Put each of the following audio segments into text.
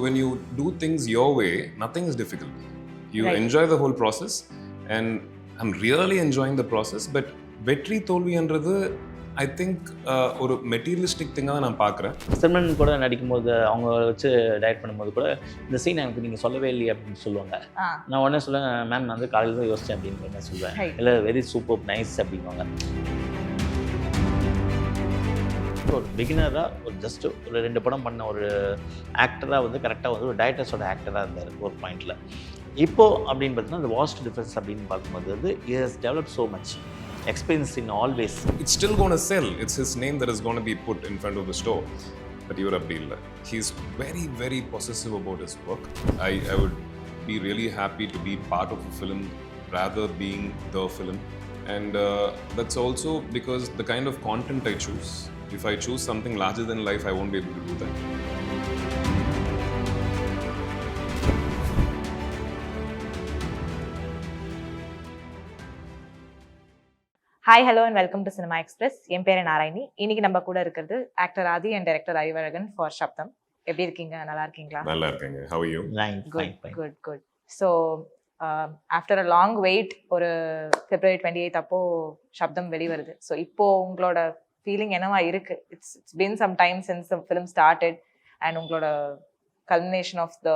when you do things your way, nothing is difficult. You Right. enjoy the whole process, and I'm really enjoying the process. But வெற்றி தோல்வின்றது I think ஒரு materialistic திங்காக நான் பார்க்குறேன். சிம்ரன் கூட நடிக்கும்போது அவங்க வச்சு direct பண்ணும்போது கூட இந்த சீன் எனக்கு நீங்கள் சொல்லவே இல்லையே அப்படின்னு சொல்லுவாங்க. நான் உடனே சொல்லுவேன், மேம் நான் வந்து காலையில் தான் யோசித்தேன் அப்படின்னு நான் சொல்லுவேன். Right. இல்லை வெரி சூப்பர் நைஸ் அப்படின்வாங்க. ஒரு பிகினராக ஒரு ஜஸ்ட் ஒரு 2 படம் பண்ண ஒரு ஆக்டராக வந்து கரெக்டாக வந்து ஒரு டைரக்டர்ஸோட ஆக்டராக இருந்தார் ஒரு பாயிண்டில். இப்போது அப்படின்னு பார்த்தீங்கன்னா அந்த வாஸ்ட் டிஃபரன்ஸ் அப்படின்னு பார்க்கும்போது வந்து he has developed so much experience in all ways. It's still going to sell. It's his name that is going to be put in front of the store. But you're a deal. He's very, very possessive about his work. I would be really happy to be part of a film rather being the film. And that's also because the kind of content I choose. If I choose something larger than life, I won't be able to do that. Hi hello and welcome to cinema express. என் பேர் நாராயணி. இன்னைக்கு நம்ம கூட இருக்கிறது actor Aadhi and director Arivazhagan for Sabdham. எப்படி இருக்கீங்க? நல்லா இருக்கீங்களா? நல்லா இருக்கேங்க. How are you? Good. So after a long wait ஒரு February 28 அப்போ சப்தம் வெளிவருது. ஸோ இப்போ உங்களோட ஃபீலிங் என்னவா இருக்கு? It's been some time since the film started and உங்களோட கல்மினேஷன் ஆஃப் த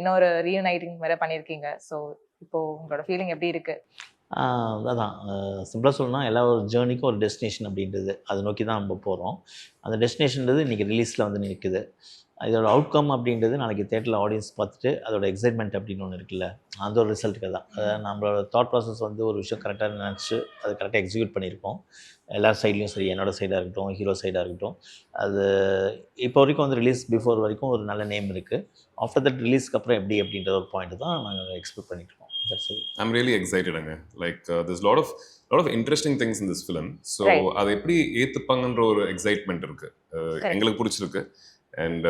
இன்னொரு ரீயூனைட்டிங் வேற பண்ணியிருக்கீங்க. ஸோ இப்போ உங்களோட ஃபீலிங் எப்படி இருக்கு? அதான் சிம்பிளாக சொல்லணும்னா எல்லா ஒரு ஜேர்னிக்கும் ஒரு டெஸ்டினேஷன் அப்படின்றது அதை நோக்கி தான் நம்ம போகிறோம். அந்த டெஸ்டினேஷன்றது இன்றைக்கி ரிலீஸில் வந்து நிற்குது. இதோட அவுட்கம் அப்படின்றது நாளைக்கு தேட்டரில் ஆடியன்ஸ் பார்த்துட்டு அதோட எக்ஸைட்மெண்ட் அப்படின்னு ஒன்று இருக்குல்ல, அந்த ஒரு ரிசல்ட்டுக்கு தான். அதாவது நம்மளோட தாட் ப்ராசஸ் வந்து ஒரு விஷயம் கரெக்டாக நினச்சி அது கரெக்டாக எக்ஸிக்யூட் பண்ணியிருக்கோம். எல்லா சைட்லேயும் சரி, என்னோடய சைடாக இருக்கட்டும், ஹீரோ சைடாக இருக்கட்டும். அது இப்போ வரைக்கும் வந்து ரிலீஸ் பிஃபோர் வரைக்கும் ஒரு நல்ல நேம் இருக்குது. ஆஃப்டர் தட் ரிலீஸ்க்கு அப்புறம் எப்படி அப்படின்ற ஒரு பாயிண்ட் தான் நாங்கள் எக்ஸ்பெக்ட் பண்ணிட்டு இருக்கோம். I'm really excited. Like there's a lot of interesting things in this film. So அது எப்படி ஏத்துப்பாங்கன்ற ஒரு எக்ஸைட்மெண்ட் இருக்கு. எங்களுக்கு பிடிச்சிருக்கு. And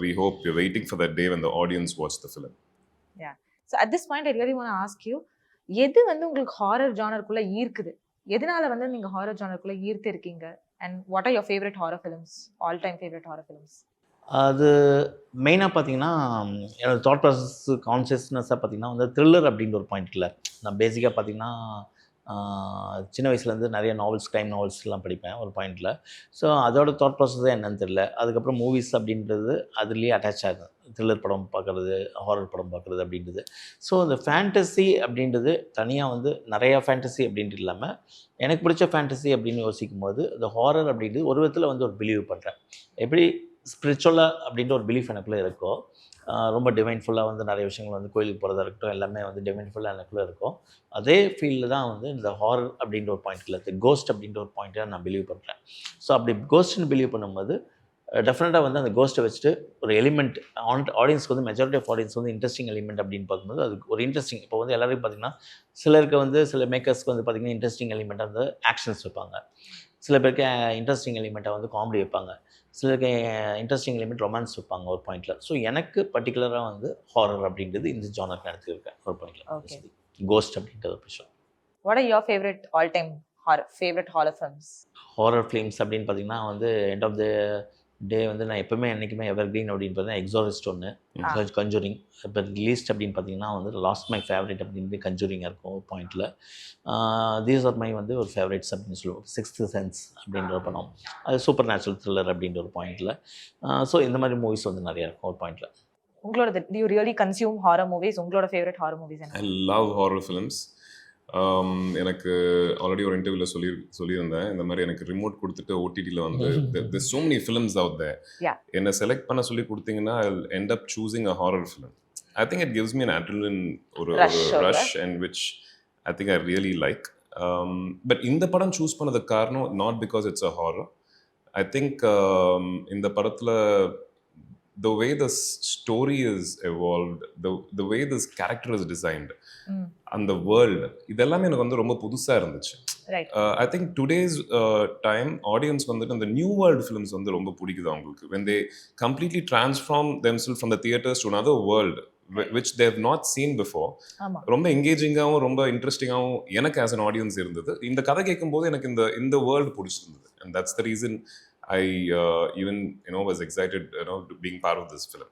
we hope we're waiting for that day when the audience watch the film. Yeah. So at this point I really want to ask you, எது வந்து உங்களுக்கு horror ஜானருக்குள்ள ஈர்க்குது? எதனால வந்து நீங்க ஹாரர் ஜானருக்குள்ள ஈர்த்து இருக்கீங்க? And what are your favorite horror films? All time favorite horror films? அது மெயினாக பார்த்தீங்கன்னா என்னோடய தாட் ப்ராசஸ் கான்சியஸ்னஸாக பார்த்தீங்கன்னா வந்து த்ரில்லர் அப்படின்ற ஒரு பாயிண்ட் இல்லை. நான் பேசிக்காக பார்த்தீங்கன்னா சின்ன வயசுலேருந்து நிறைய நாவல்ஸ், க்ரைம் நாவல்ஸ்லாம் படிப்பேன் ஒரு பாயிண்டில். ஸோ அதோட தாட் ப்ராசஸே என்னன்னு தெரியல. அதுக்கப்புறம் மூவிஸ் அப்படின்றது அதுலேயே அட்டாச் ஆகும். த்ரில்லர் படம் பார்க்குறது, ஹாரர் படம் பார்க்குறது அப்படின்றது. ஸோ இந்த ஃபேண்டசி அப்படின்றது தனியாக வந்து நிறையா ஃபேண்டசி அப்படின்ட்டு இல்லாமல் எனக்கு பிடிச்ச ஃபேண்டசி அப்படின்னு யோசிக்கும் போது இந்த ஹாரர் அப்படின்றது ஒரு விதத்தில் வந்து ஒரு பிலீவ் பண்ணுறேன். எப்படி ஸ்பிரிச்சுவலாக அப்படின்ற ஒரு பிலீஃப் எனக்குள்ளே இருக்கோ, ரொம்ப டிவைன்ஃபுல்லாக வந்து நிறைய விஷயங்கள் வந்து கோயிலுக்கு போகிறதா இருக்கட்டும், எல்லாமே வந்து டிவைன்ஃபுல்லாக எனக்குள்ளே இருக்கும். அதே ஃபீல்டில் தான் வந்து இந்த ஹாரர் அப்படின்ற ஒரு பாயிண்ட்டில் இருக்குது, கோஸ்ட் அப்படின்ற ஒரு பாயிண்ட்டை நான் பிலீவ் பண்ணுறேன். ஸோ அப்படி கோஸ்ட்னு பிலீவ் பண்ணும்போது டெஃபினட்டாக வந்து அந்த கோஸ்ட்டை வச்சுட்டு ஒரு எலிமெண்ட் ஆடியன்ஸ்க்கு வந்து மெஜாரிட்டி ஆஃப் ஆடியன்ஸ் வந்து இன்ட்ரெஸ்டிங் எலிமெண்ட் அப்படின்னு பார்க்கும்போது அது ஒரு இன்ட்ரெஸ்டிங். இப்போ வந்து எல்லாரையும் பார்த்திங்கன்னா சிலருக்கு வந்து சில மேக்கர்ஸ்க்கு வந்து பார்த்திங்கன்னா இன்ட்ரெஸ்டிங் எலிமெண்ட்டாக வந்து ஆக்ஷன்ஸ் வைப்பாங்க. சில பேருக்கு இன்ட்ரெஸ்டிங் எலிமெண்ட்டாக வந்து காமெடி வைப்பாங்க. சிலருக்கு இன்ட்ரெஸ்டிங் எலிமெண்ட் ரொமான்ஸ் வைப்பாங்க ஒரு பாயிண்டில். ஸோ எனக்கு பர்டிகுலராக வந்து ஹாரர் அப்படின்றது இந்த ஜானருக்கு எடுத்துருக்கேன் ஒரு பாயிண்டில். கோஸ்ட் அப்படின்றது ஒரு விஷயம். What are your favorite all time favorite horror films? Horror films அப்படின்னு பார்த்தீங்கன்னா வந்து எண்ட் ஆஃப் த டே வந்து நான் எப்போவுமே என்றைக்குமே எவர் கிரீன் அப்படின்னு பார்த்தீங்கன்னா எக்ஸாரிஸ்ட் ஒன்று, கஞ்சூரிங். இப்போ ரிலீஸ்ட் அப்படின்னு பார்த்தீங்கன்னா வந்து லாஸ்ட் மை ஃபேவரட் அப்படின்னு கஞ்சூரிங்காக இருக்கும் ஒரு பாயிண்டில். தீஸ் ஆர் மை வந்து ஒரு ஃபேவரட்ஸ் அப்படின்னு சொல்லுவோம். சிக்ஸ்த் சென்ஸ் அப்படின்ற ஒரு படம், அது சூப்பர் நேச்சுரல் த்ரில்லர் அப்படின்ற ஒரு பாயிண்டில். ஸோ இந்த மாதிரி மூவிஸ் வந்து நிறையா இருக்கும் ஒரு பாயிண்டில். உங்களோட do you really consume horror movies? உங்களோட ஃபேவரட் horror movies என்ன? I love horror films. எனக்கு ஆல்ரெடி ஒரு இன்டர்வியூவில் சொல்லியிருந்தேன், இந்த மாதிரி எனக்கு ரிமோட் கொடுத்துட்டு ஓடிடியில் வந்து there's so many films out there. என்னை செலக்ட் பண்ண சொல்லி கொடுத்தீங்கன்னா I'll end up choosing a horror film. I think it gives me an adrenaline ஒரு rush and which I think I really like. But இந்த படம் சூஸ் பண்ணது காரணம் not because it's a horror. I think இந்த படத்தில் the way the story is evolved, the way this character is designed, and the world, இதெல்லாம் எனக்கு வந்து ரொம்ப புதுசா இருந்துச்சு. I think today's time audience வந்து இந்த new world films வந்து ரொம்ப பிடிக்குது அவங்களுக்கு. When they completely transform themselves from the theaters to another world which they have not seen before, ரொம்ப எங்கேஜிங்காகவும் ரொம்ப இன்ட்ரெஸ்டிங்காகவும் எனக்கு as an audience இருந்தது. இந்த கதை கேட்கும்போது எனக்கு இந்த வேர்ல்டு பிடிச்சிருந்தது. And that's the reason I even was excited to being part of this film.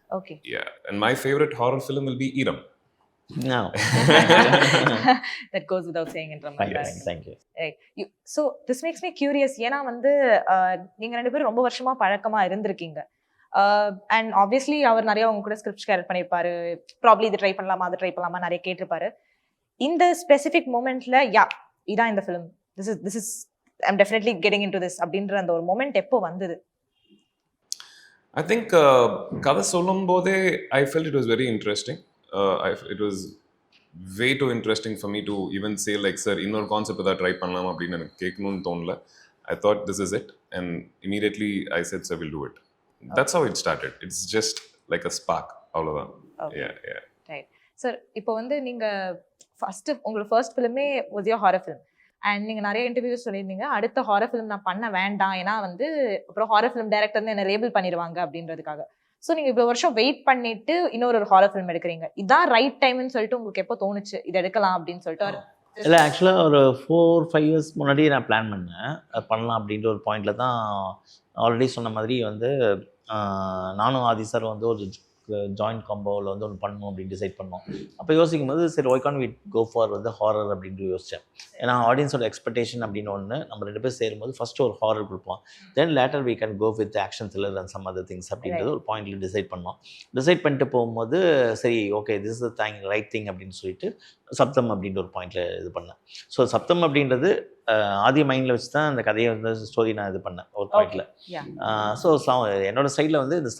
Okay. Yeah, and my favorite horror film will be Iram. No. That goes without saying in Thank you, Ramadan. thank you. Right. So this makes me curious. ஏன்னா வந்து நீங்க ரெண்டு பேரும் ரொம்ப வருஷமா பழக்கமா இருந்திருக்கீங்க. And obviously அவர் நிறைய உங்க கூட ஸ்கிரிப்ட் ஷேர் பண்ணியிருப்பாரு. ப்ராப்ளி இது ட்ரை பண்ணலாமா அது ட்ரை பண்ணலாமா நிறைய கேட்டிருப்பாரு. இந்த ஸ்பெசிஃபிக் மூமெண்ட்ல இதான் இந்த film, this is I'm definitely getting into this அப்படின்ற அந்த ஒரு மூமெண்ட் எப்போ வந்தது? I think கதை சொல்லும் போதே I felt it was very interesting. It was way too interesting for me to even say like, sir, இன்னொரு கான்செப்ட் ஏதாவது ட்ரை பண்ணலாம் அப்படின்னு எனக்கு கேட்கணும்னு தோணல. I thought this is it, and immediately I said, sir, we'll do it. That's how it started. It's just like a spark. அவ்வளோதான். Yeah. Right sir. இப்போ வந்து நீங்க உங்களோட ஃபர்ஸ்ட் ஃபிலிமே was your horror film. And நீங்க நிறைய interviews சொல்லியிருந்தீங்க, அடுத்த ஹாரர் ஃபிலிம் நான் பண்ண வேண்டாம், ஏன்னா வந்து அப்புறம் ஹாரர் ஃபிலிம் டைரக்டர் என்ன லேபிள் பண்ணிடுவாங்க அப்படின்றதுக்காக. ஸோ நீங்க இவ்வளவு வருஷம் வெயிட் பண்ணிட்டு இன்னொரு ஹாரர் ஃபிலிம் எடுக்கிறீங்க. இதான் ரைட் டைம்னு சொல்லிட்டு உங்களுக்கு எப்போ தோணுச்சு இது எடுக்கலாம் அப்படின்னு சொல்லிட்டு? இல்லை, ஆக்சுவலாக ஒரு 4-5 இயர்ஸ் முன்னாடியே நான் பிளான் பண்ணேன் அது பண்ணலாம் அப்படின்ற ஒரு பாயிண்டில் தான். ஆல்ரெடி சொன்ன மாதிரி வந்து நானும் ஆதி சார் வந்து ஒரு ஜாயிண்ட் காம்போவில் வந்து ஒன்று பண்ணணும் அப்படின்னு டிசைட் பண்ணோம். அப்போ யோசிக்கும் போது சரி, why can't we go for வந்து ஹாரர் அப்படின்ட்டு யோசித்தேன். ஏன்னா ஆடியன்ஸோட எக்ஸ்பெக்டேஷன் அப்படின்னு ஒன்று நம்ம 2 பேர் சேரும்போது ஃபஸ்ட்டு ஒரு ஹாரர் கொடுப்போம், then later we can go with action thriller and some other things அப்படின்றது ஒரு பாயிண்ட்ல டிசைட் பண்ணோம். டிசைட் பண்ணிட்டு போகும்போது சரி okay this is the right thing அப்படின்னு சொல்லிட்டு சப்தம் அப்படின்ற ஒரு பாயிண்ட்ல இது பண்ணேன். ஸோ சப்தம் அப்படின்றது ஆதி மைண்டில் வச்சு தான் அந்த கதையை வந்து ஸ்டோரி நான் இது பண்ணேன் ஒரு பாயிண்ட்ல. ஸோ என்னோட சைடில் வந்து இந்த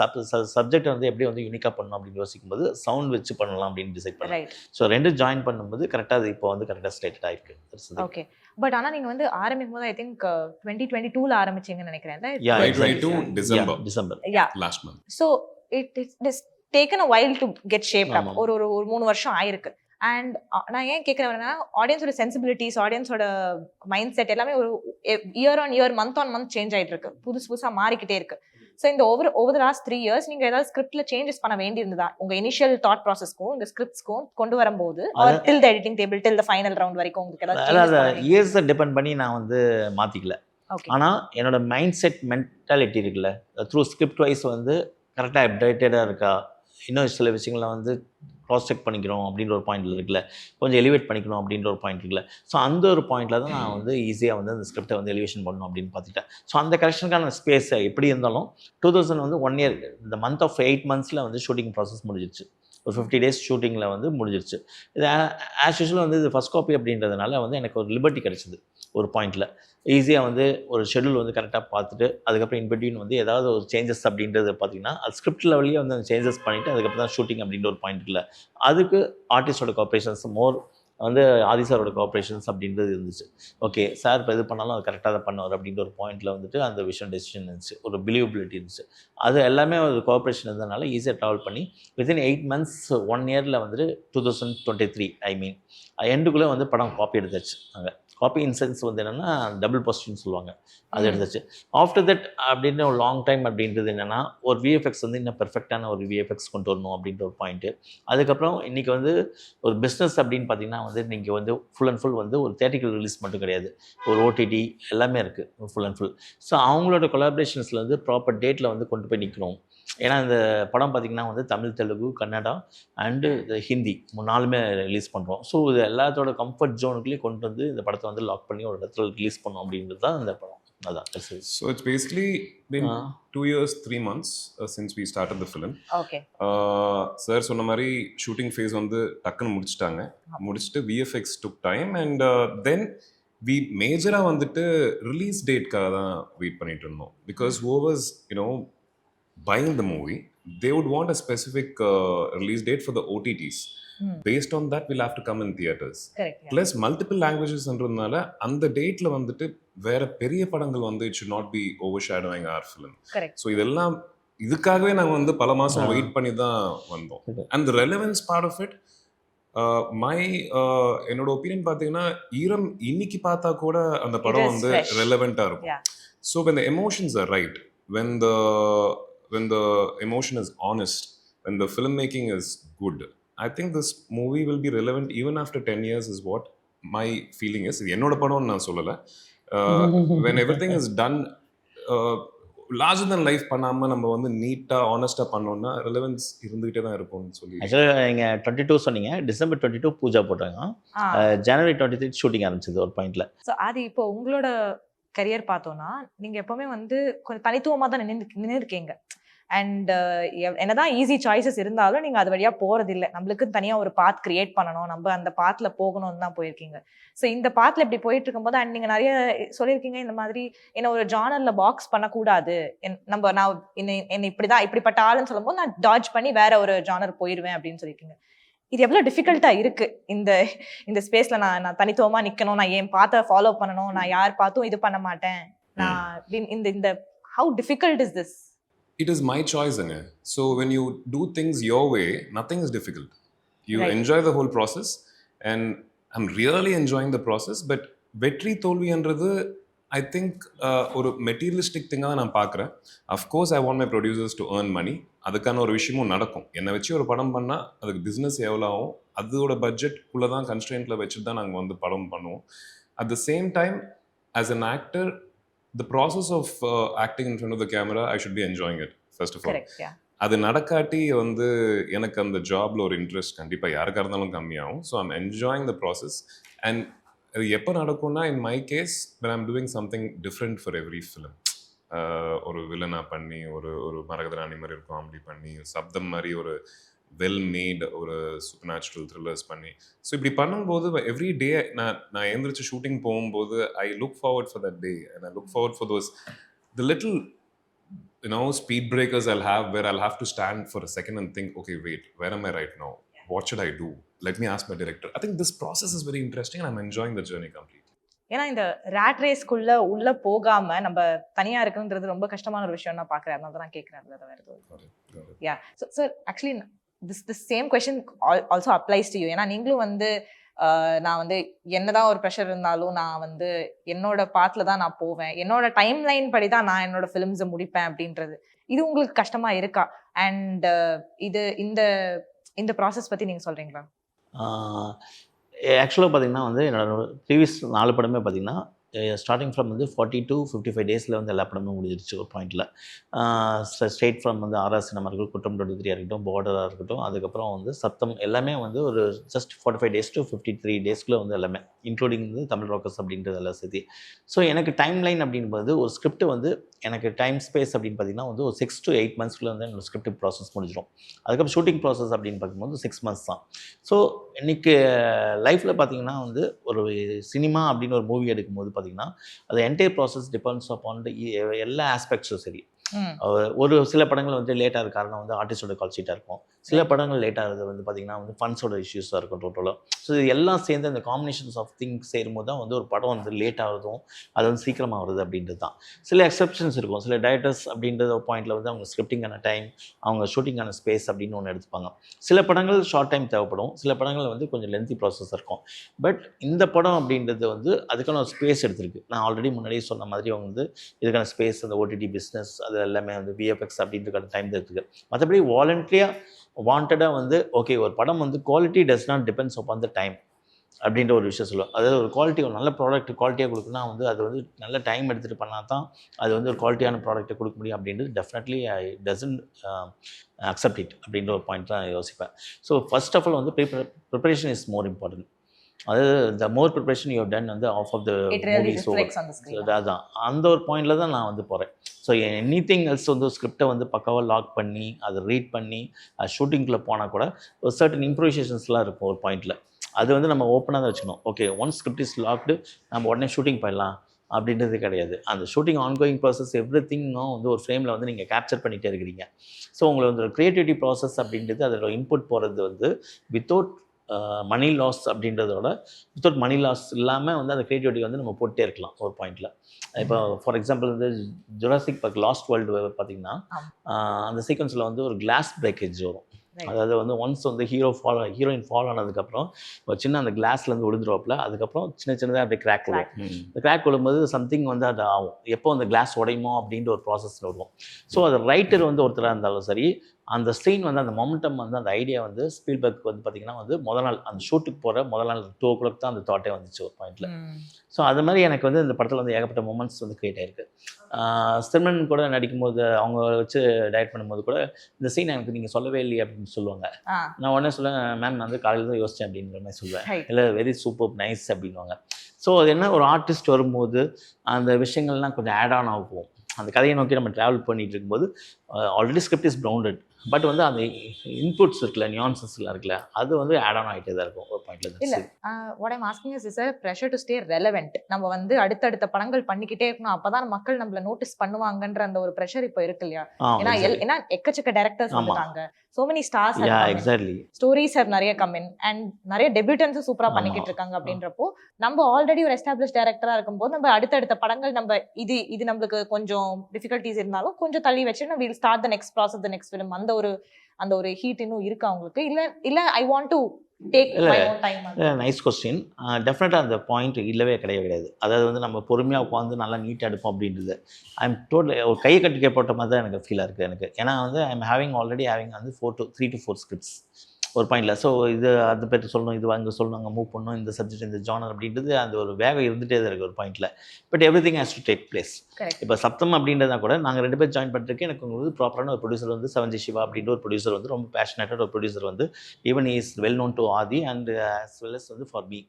சப்ஜெக்ட் வந்து எப்படி வந்து யூனிக்காக பண்ணணும் அப்படின்னு யோசிக்கும் போது சவுண்ட் வச்சு பண்ணலாம் அப்படின்னு டிசைட் பண்ணேன். ஸோ 2 ஜாயின் பண்ணும்போது கரெக்டாக அது இப்போ வந்து கரெக்டாக ஸ்டேட்டட் ஆயிருக்கு. ஓகே. பட் ஆனால் நீங்கள் வந்து ஆரம்பிக்கும் போது ஐ திங்க் 2022ல ஆரம்பிச்சிங்கன்னு நினைக்கிறேன். 2022 December last month. So it has taken a while to get shaped up. ஒரு 3 வருஷம் ஆயிருக்கு. அண்ட் நான் ஏன் கேட்குறேன்னா ஆடியன்ஸோட சென்சிபிலிட்டிஸ், ஆடியன்ஸோட மைண்ட் செட் எல்லாமே ஒரு year on year, month on month change ஆகிட்டு இருக்கு, புதுசாக மாறிக்கிட்டே இருக்கு. ஸோ இந்த ஓவர் த லாஸ்ட் 3 years நீங்கள் ஏதாவது ஸ்கிரிப்ட்ல சேஞ்சஸ் பண்ண வேண்டியிருந்ததா உங்க இனிஷியல் தாட் ப்ராசஸ்க்கும் இந்த ஸ்கிரிப்ட்ஸ்க்கும் கொண்டு வரும்போது, till the editing table till the final round வரைக்கும் உங்களுக்கு ஏதாவது இயர்ஸை டிபெண்ட் பண்ணி நான் வந்து மாற்றிக்கல. ஆனால் என்னோட மைண்ட் செட் மென்டாலிட்டி இருக்குல்ல, த்ரூ ஸ்கிரிப்ட் வைஸ் வந்து கரெக்டாக அப்டேட்டடாக இருக்கா, இன்னும் சில விஷயங்களை வந்து க்ராஸ் செக் பண்ணிக்கிறோம் அப்படின்ற ஒரு பாயிண்டில் இருக்குல்ல, கொஞ்சம் எலிவேட் பண்ணிக்கணும் அப்படின்ற ஒரு பாயிண்ட் இருக்குல்ல. ஸோ அந்த ஒரு பாயிண்டில் தான் நான் வந்து ஈஸியாக வந்து அந்த ஸ்கிரிப்டை வந்து எலிவேஷன் பண்ணணும் அப்படின்னு பார்த்துட்டேன். ஸோ அந்த கரெக்ஷனுக்கான ஸ்பேஸை எப்படி இருந்தாலும் 2000 வந்து 1 year இந்த மந்த் ஆஃப் 8 months வந்து ஷூட்டிங் ப்ராசஸ் முடிஞ்சிருச்சு. ஒரு 50 days ஷூட்டிங்கில் வந்து முடிஞ்சிருச்சு. இது ஆஸ் யூஷுவல் வந்து இது ஃபஸ்ட் காப்பி அப்படின்றதுனால வந்து எனக்கு ஒரு லிபர்ட்டி கிடச்சிது. ஒரு பாயிண்டில் ஈஸியாக வந்து ஒரு ஷெடியூல் வந்து கரெக்டாக பார்த்துட்டு அதுக்கப்புறம் இன்பிட்வீன் வந்து ஏதாவது ஒரு சேஞ்சஸ் அப்படின்றது பார்த்தீங்கன்னா அது ஸ்கிரிப்ட் லெவல்லையே வந்து அந்த சேஞ்சஸ் பண்ணிவிட்டு அதுக்கப்புறம் தான் ஷூட்டிங் அப்படின்ற ஒரு பாயிண்ட் இல்லை. அதுக்கு ஆர்டிஸ்டோட கோஆப்ரேஷன்ஸ் மோர் வந்து ஆதி சாரோட கோஆப்ரேஷன்ஸ் அப்படின்றது இருந்துச்சு. ஓகே சார் இப்போ எது பண்ணாலும் அது கரெக்டாக தான் பண்ணுவார் அப்படின்ற ஒரு பாயிண்டில் வந்துட்டு அந்த விஷயம் டெசிஷன் இருந்துச்சு, ஒரு பிலீவபிலிட்டி இருந்துச்சு. அது எல்லாமே ஒரு கோஆப்ரேஷன் இருந்ததுனால ஈஸியாக ட்ராவல் பண்ணி வித்தின் 8 months 1 yearல வந்துட்டு 2023 ஐ மீன் எண்டுக்குள்ளே வந்து படம் காப்பி எடுத்தாச்சு. அங்கே காப்பி இன்சென்ஸ் வந்து என்னென்னா டபுள் பாசிட்டிவ்னு சொல்லுவாங்க, அது எடுத்துச்சு. ஆஃப்டர் தட் அப்படின்னு ஒரு லாங் டைம் அப்படின்றது என்னென்னா ஒரு விஎஃப்எக்ஸ் வந்து இன்னும் பெர்ஃபெக்டான ஒரு விஎஃப்எக்ஸ் கொண்டு வரணும் அப்படின்ற ஒரு பாயிண்ட்டு. அதுக்கப்புறம் இன்றைக்கி வந்து ஒரு பிஸ்னஸ் அப்படின்னு பார்த்தீங்கன்னா வந்து நீங்கள் வந்து ஃபுல் அண்ட் ஃபுல் வந்து ஒரு தியேட்டிக்கல் ரிலீஸ் மட்டும் கிடையாது, ஒரு ஓடிடி எல்லாமே இருக்குது ஃபுல் அண்ட் ஃபுல். ஸோ அவங்களோட கொலாபரேஷன்ஸில் வந்து ப்ராப்பர் டேட்டில் வந்து கொண்டு போய் நிற்கணும். ஏன்னா இந்த படம் பார்த்திங்கன்னா வந்து தமிழ், தெலுங்கு, கன்னடா அண்டு ஹிந்தி 4மே ரிலீஸ் பண்ணுறோம். ஸோ இது எல்லாத்தோட கம்ஃபர்ட் ஜோனுக்குள்ளேயே கொண்டு வந்து இந்த படத்தை வந்து லாக் பண்ணி ஒரு இடத்துல ரிலீஸ் பண்ணோம் அப்படின்றது தான் இந்த படம். அதான். So it's basically been 2 years 3 months since we started the film. Okay. Sir சொன்ன மாதிரி ஷூட்டிங் ஃபேஸ் வந்து டக்குன்னு முடிச்சுட்டு VFX took time and then we மேஜராக வந்துட்டு ரிலீஸ் டேட்காக தான் வெயிட் பண்ணிட்டு இருந்தோம். Because whoever's buying the movie, they would want a specific release date for the OTTs. Based on that, we'll have to come in theaters. Correct, yeah. Plus multiple languages-ன்றதுனால அந்த டேட்ல வந்துட்டு வேற பெரிய படங்கள் வந்து it should not be overshadowing our film. Correct. So இதெல்லாம் இதுக்காகவே நாங்க வந்து பல மாசம் வெயிட் பண்ணி தான் வந்தோம். And the relevance part of it, என்னோட ஒப்பீனியன் பார்த்தீங்கன்னா ஈரம் இன்னைக்கு பார்த்தா கூட அந்த படம் வந்து ரெலவெண்டா இருக்கும். So when the emotions are right, when the emotion is honest, when the filmmaking is good, I think this movie will be relevant even after 10 years is what my feeling is. என்னோட படம்னு நான் சொல்லலை. When everything is done, larger than life பண்ணாமல் நம்ம வந்து நீட்டாக ஆனஸ்ட்டாக பண்ணோம்னா relevance இருந்துகிட்டே தான் இருக்கும்னு சொல்லி. ஆக்சுவலாக நீங்கள் 22 சொன்னீங்க, டிசம்பர் 22 பூஜா போட்டாங்க, ஜனவரி 23 ஷூட்டிங் ஆரம்பிச்சது ஒரு பாயிண்ட்ல. ஸோ அது இப்போ உங்களோட கரியர் பார்த்தோம்னா நீங்கள் எப்போவுமே வந்து கொஞ்சம் தனித்துவமாக தான் நின்று இருக்கீங்க. அண்ட் என்னதான் ஈஸி சாய்ஸஸ் இருந்தாலும் நீங்கள் அது வழியாக போகிறதில்லை. நம்மளுக்கு தனியாக ஒரு பாத் கிரியேட் பண்ணணும், நம்ம அந்த பாத்தில் போகணும்னு தான் போயிருக்கீங்க. ஸோ இந்த பாத்தில் இப்படி போயிட்டு இருக்கும்போது அண்ட் நீங்கள் நிறைய சொல்லியிருக்கீங்க இந்த மாதிரி என்ன ஒரு ஜானரில் பாக்ஸ் பண்ணக்கூடாது, நான் என்னை இப்படிப்பட்ட ஆளுன்னு சொல்லும்போது நான் டாட்ஜ் பண்ணி வேற ஒரு ஜானர் போயிடுவேன் அப்படின்னு சொல்லியிருக்கீங்க. இது எவ்வளோ டிஃபிகல்ட்டாக இருக்குது இந்த ஸ்பேஸில் நான் தனித்துவமாக நிற்கணும், நான் என் பாத்தை ஃபாலோ பண்ணணும், நான் யார் பார்த்தும் இது பண்ண மாட்டேன், நான் இந்த how difficult is this? It is my choice, Anga. So when you do things your way, nothing is difficult. You Right. enjoy the whole process, and I'm really enjoying the process. But vetri tholvi endradhu, I think ஒரு materialistic திங்காக தான் நான் பார்க்குறேன். Of course I want my producers to earn money. அதுக்கான ஒரு விஷயமும் நடக்கும். என்னை வச்சு ஒரு படம் பண்ணால் அதுக்கு பிஸ்னஸ் எவ்வளோ ஆகும், அதோட பட்ஜெட்குள்ளே தான் கன்ஸ்ட்ரெயின்ட்டில் வச்சுட்டு தான் நாங்கள் வந்து படம் பண்ணுவோம். At the same time as an actor, the process of acting in front of the camera, I should be enjoying it first of all. Correct, yeah. அது நடக்காட்டி வந்து எனக்கு அந்த ஜாப்ல ஒரு இன்ட்ரெஸ்ட் கண்டிப்பாக யாருக்காக இருந்தாலும் கம்மியாகும். So I'm enjoying the process. And அது எப்போ நடக்கும்னா, in my case when I'm doing something different for every film. ஒரு வில்லனாக பண்ணி, ஒரு மரகதராணி மாதிரி ஒரு காமெடி பண்ணி, சப்தம் மாதிரி ஒரு வெல் மேட் ஒரு சூப்பர் நேச்சுரல் த்ரில்லர்ஸ் பண்ணி, ஸோ இப்படி பண்ணும்போது எவ்ரி டே நான் எழுந்திரிச்சு ஷூட்டிங் போகும்போது I look forward for that day and I look forward for those the little speed breakers I'll have where I'll have to stand for a second and think, okay, wait, where am I right now? What should I do? Let me ask my director. I think this process is very interesting and I'm enjoying the journey completely. ஏன்னா இந்த rate ரேஸ்க்குள்ள உள்ள போகாம நம்ம தனியா இருக்குன்றது ரொம்ப கஷ்டமான ஒரு விஷயம் நான் பாக்குறேன். அதனால தான் நான் கேட்கறேன். Yeah so actually this same question also applies to you. ஏன்னா நீங்களும் வந்து நான் வந்து என்னதான் ஒரு ப்ரெஷர் இருந்தாலும் நான் வந்து என்னோட பாத்துல தான் நான் போவேன், என்னோட டைம் லைன் படி தான் நான் என்னோட ஃபிலிம்ஸை முடிப்பேன் அப்படின்றது. இது உங்களுக்கு கஷ்டமா இருக்கா? அண்ட் இந்த ப்ராசஸ் பத்தி நீங்க சொல்றீங்களா? ஆக்சுவலாக பார்த்தீங்கன்னா வந்து என்னோட ப்ரீவியஸ் 4 படமே பார்த்தீங்கன்னா ஸ்டார்டிங் ஃப்ரம் வந்து 40 to 55 டேஸில் வந்து எல்லா படமும் முடிஞ்சிருச்சு ஒரு பாயிண்டில். ஸ்ட்ரெயிட் ஃப்ரம் வந்து ஆர்ஆர் சினிமா இருக்கட்டும், குற்றம் 23 இருக்கட்டும், பார்டராக இருக்கட்டும், அதுக்கப்புறம் வந்து சத்தம் எல்லாமே வந்து ஒரு ஜஸ்ட் 45 days to 53 daysக்குள்ளே வந்து எல்லாமே இன்க்ளூடிங் வந்து தமிழ் ராக்கர்ஸ் அப்படின்றது எல்லாம் சேர்த்து. ஸோ எனக்கு டைம் லைன் அப்படின்பது ஒரு ஸ்கிரிப்ட் வந்து எனக்கு டைம் ஸ்பேஸ் அப்படின்னு பார்த்தீங்கன்னா வந்து ஒரு 6 to 8 monthsக்குள்ளே வந்து என்னோட ஸ்கிரிப்ட் ப்ராசஸ் முடிஞ்சிடும். அதுக்கப்புறம் ஷூட்டிங் ப்ராசஸ் அப்படின்னு பார்க்கும்போது 6 months தான். ஸோ இன்றைக்கி லைஃப்பில் பார்த்தீங்கன்னா வந்து ஒரு சினிமா அப்படின்னு ஒரு மூவி எடுக்கும்போது பார்த்தீங்கன்னா அது என்டையர் ப்ராசஸ் டிபெண்ட்ஸ் அப்பான் எல்லா ஆஸ்பெக்ட்ஸும் சரி. ஒரு சில படங்கள் வந்து லேட்டாக இருக்க காரணம் வந்து ஆர்டிஸ்டோட கால் ஷீட்டாக இருக்கும், சில படங்கள் லேட்டாகிறது வந்து பார்த்திங்கன்னா வந்து ஃபண்ட்ஸோட இஷ்யூஸாக இருக்கும் டோட்டலாக. ஸோ இது எல்லாம் சேர்ந்து அந்த காம்பினேஷன்ஸ் ஆஃப் திங்ஸ் சேரும்போது தான் வந்து ஒரு படம் வந்து லேட் ஆகுதும் அது வந்து சீக்கிரமாக வருது அப்படின்றது தான். சில எக்ஸப்ஷன்ஸ் இருக்கும். சில டைரக்டர்ஸ் அப்படின்ற பாயிண்டில் வந்து அவங்க ஸ்கிரிப்டிங்கான டைம், அவங்க ஷூட்டிங்கான ஸ்பேஸ் அப்படின்னு ஒன்று எடுத்துப்பாங்க. சில படங்கள் ஷார்ட் டைம் தேவைப்படும், சில படங்கள் வந்து கொஞ்சம் லென்த்தி ப்ராசஸ் இருக்கும். பட் இந்த படம் அப்படின்றது வந்து அதுக்கான ஒரு ஸ்பேஸ் எடுத்திருக்கு. நான் ஆல்ரெடி முன்னாடியே சொன்ன மாதிரி அவங்க வந்து இதுக்கான ஸ்பேஸ், அந்த ஓடிடி பிஸ்னஸ், அது எல்லாமே வந்து விஎஃப்எக்ஸ் அப்படின்றதுக்கான டைம் எடுத்துருக்கு. மற்றபடி வாண்டடாக வந்து ஓகே ஒரு படம் வந்து quality does not depends upon the time அப்படின்ற ஒரு விஷயம் சொல்லுவோம். அதாவது ஒரு குவாலிட்டி, ஒரு நல்ல ப்ராடக்ட் குவாலிட்டியாக கொடுக்குன்னா வந்து அது வந்து நல்ல டைம் எடுத்துகிட்டு பண்ணால் தான் அது வந்து ஒரு குவாலிட்டியான ப்ராடக்ட்டை கொடுக்க முடியும் அப்படின்றது definitely I doesn't accept it அப்படின்ற ஒரு பாயிண்ட் தான் யோசிப்பேன். ஸோ ஃபர்ஸ்ட் ஆஃப் ஆல் வந்து ப்ரிப்பரேஷன் இஸ் மோர் இம்பார்ட்டன்ட். அதாவது the more preparation you have done வந்து of of the movies over, அதான் அந்த ஒரு பாயிண்டில் தான் நான் வந்து போகிறேன். ஸோ எனி திங் எல்ஸ் வந்து ஸ்கிரிப்டை வந்து பக்காவாக லாக் பண்ணி அதை ரீட் பண்ணி ஷூட்டிங்கில் போனால் கூட ஒரு சர்டன் இம்ப்ரூவைசேஷன்ஸ்லாம் இருக்கும் ஒரு பாயிண்டில். அது வந்து நம்ம ஓப்பனாக தான் வச்சுக்கணும். Okay once script is logged நம்ம உடனே ஷூட்டிங் பண்ணலாம் அப்படின்றது கிடையாது. அந்த ஷூட்டிங் ஆன்கோயிங் ப்ராசஸ் எவ்ரி திங்கும் வந்து ஒரு ஃப்ரேமில் வந்து நீங்கள் கேப்சர் பண்ணிகிட்டே இருக்கிறீங்க. ஸோ உங்களை வந்து க்ரியேட்டிவிட்டி ப்ராசஸ் அப்படின்றது அதோட இன்புட் போகிறது வந்து வித்தவுட் மணி லாஸ் அப்படின்றதோட வித்தவுட் மணி லாஸ் இல்லாமல் வந்து அந்த க்ரியேட்டிவிட்டி வந்து நம்ம போட்டே இருக்கலாம் ஒரு பாயிண்டில். இப்போ ஃபார் எக்ஸாம்பிள் வந்து ஜுராசிக் பார்க் லாஸ்ட் வேர்ல்டு பார்த்திங்கன்னா அந்த சீக்வன்ஸில் வந்து ஒரு கிளாஸ் பிரேக்கேஜ் வரும். அதாவது வந்து ஒன்ஸ் வந்து ஹீரோயின் ஃபால் ஆனதுக்கப்புறம் ஒரு சின்ன அந்த கிளாஸ்லேருந்து விழுந்துருவாப்பில், அதுக்கப்புறம் சின்னதாக அப்படியே கிராக் விழும். இந்த கிராக் விழும்போது சம்திங் வந்து அது ஆகும். எப்போ அந்த கிளாஸ் உடையுமோ அப்படின்ற ஒரு ப்ராசஸில் வருவோம். ஸோ அது ரைட்டர் வந்து ஒருத்தராக இருந்தாலும் சரி, அந்த ஸ்க்ரீன் வந்து அந்த மொமெண்டம் வந்து அந்த ஐடியா வந்து ஸ்பீல்பர்க் வந்து பார்த்திங்கன்னா வந்து முதல் நாள் அந்த ஷூட்டுக்கு போகிற முதல் நாள் 2 o'clock தான் அந்த தாட்டே வந்துச்சு ஒரு பாயிண்டில். ஸோ அது மாதிரி எனக்கு வந்து இந்த படத்தில் வந்து ஏகப்பட்ட மூமெண்ட்ஸ் வந்து க்ரியேட் ஆயிருக்கு. சிம்ரன் கூட நடிக்கும்போது அவங்க வச்சு டைரக்ட் பண்ணும்போது கூட இந்த சீன் எனக்கு நீங்கள் சொல்லவே இல்லையே அப்படின்னு சொல்லுவாங்க. நான் உடனே சொல்லுவேன், மேம் நான் வந்து காலையில் தான் யோசித்தேன் அப்படின்ற மாதிரி சொல்லுவேன். இல்லை வெரி சூப்பர் நைஸ் அப்படின்வாங்க. ஸோ அது என்ன ஒரு ஆர்டிஸ்ட் வரும்போது அந்த விஷயங்கள்லாம் கொஞ்சம் ஆட் ஆன் ஆகும். அந்த கதையை நோக்கி நம்ம ட்ராவல் பண்ணிட்டு இருக்கும்போது already script is bounded, but வந்து அந்த இன்புட்ஸ் இருக்குல்ல, நியான்சஸ்லாம் இருக்குல்ல, அது வந்து ஆட் ஆன் ஆகிட்டே தான் இருக்கும் ஒரு பாயிண்ட்ல. இல்ல what I'm asking is a pressure to stay relevant. நம்ம வந்து அடுத்தடுத்த படங்கள் பண்ணிக்கிட்டே இருக்கணும், அப்பதான் மக்கள் நம்மள நோட்டீஸ் பண்ணுவாங்கன்ற அந்த ஒரு பிரஷர் இப்போ இருக்கு இல்லையா? ஏன்னா எக்கச்சக்க டைரக்டர்ஸ் வந்துட்டாங்க, so many stars have come in. Exactly. Stories have நிறைய come in and நிறைய டெபியூட்டன்ஸ் சூப்பரா பண்ணிக்கிட்டு இருக்காங்க. அப்படின்றப்போ நம்ம ஆல்ரெடி ஒரு எஸ்டாப்ளிஷ் டைரக்டரா இருக்கும்போது நம்ம அடுத்தடுத்த படங்கள் நம்ம இது நம்மளுக்கு கொஞ்சம் டிஃபிகல்ட்டிஸ் இருந்தாலும் கொஞ்சம் தள்ளி வச்சு நம்ம will start the next process, the next film, அந்த ஒரு ஹீட் இன்னும் இருக்கா உங்களுக்கு? இல்ல I want to take my own time? Nice question. டெஃபினட்டாக அந்த பாயிண்ட் இல்லவே கிடையாது. அதாவது வந்து நம்ம பொறுமையாக உட்காந்து நல்லா நீட்டாக எடுப்போம் அப்படின்றது ஐ எம் டோட்டல் ஒரு கையை கட்டிக்க போட்ட மாதிரி தான் எனக்கு ஃபீலாக இருக்குது எனக்கு. ஏன்னா வந்து ஐ எம் ஆல்ரெடி ஹேவிங் வந்து 3 to 4 ஸ்கிரிப்ட்ஸ் ஒரு பாயிண்டில். ஸோ இது அதை பற்றி சொல்லணும், இது அங்கே சொல்லணும், அங்கே மூவ் பண்ணணும், இந்த சப்ஜெக்ட் இந்த ஜானர் அப்படின்றது அந்த ஒரு வேகம் இருந்துகிட்டே தான் இருக்குது ஒரு பாயிண்டில். But every thing has to take place. இப்போ சப்தம் அப்படின்றதா கூட நாங்கள் 2 பேர் ஜாயின் பண்ணிருக்கு. எனக்கு வந்து ப்ராப்பரான ஒரு ப்ரொடியூசர் வந்து செவன்ஜி சிவா அப்படின்ற ஒரு ப்ரொடியூசர் வந்து ரொம்ப பேஷனேட்டட் ஒரு ப்ரொடியூசர் வந்து even is well known to Aadhi and as well as வந்து ஃபார் மீ.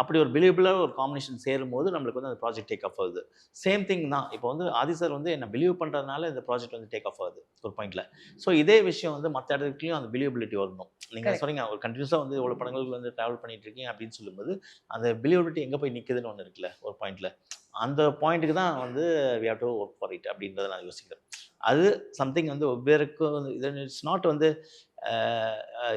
அப்படி ஒரு பிலீவபிளாக ஒரு காம்பினேஷன் சேரும்போது நம்மளுக்கு வந்து அந்த ப்ராஜெக்ட் டேக் ஆஃப் ஆகுது. சேம் திங் தான் இப்போ வந்து ஆதி சார் வந்து என்ன பிலீவ் பண்ணுறதுனால இந்த ப்ராஜெக்ட் வந்து டேக் ஆஃப் ஆகுது ஒரு பாயிண்டில். ஸோ இதே விஷயம் வந்து மற்ற இடத்துலையும் அந்த பிலீவபிலிட்டி வரணும். நீங்கள் சொன்னீங்க ஒரு கண்டினியூஸாக வந்து இவ்வளோ படங்களுக்கு வந்து ட்ராவல் பண்ணிட்டு இருக்கீங்க அப்படின்னு சொல்லும்போது அந்த பிலீவபிலிட்டி எங்கே போய் நிற்குதுன்னு ஒன்று இருக்குல்ல ஒரு பாயிண்டில். அந்த பாயிண்ட்டுக்கு தான் வந்து we have to work for it அப்படின்றத நான் யோசிக்கிறேன். அது சம்திங் வந்து வெவ்வேறுக்கும் வந்து இது இட்ஸ் நாட் வந்து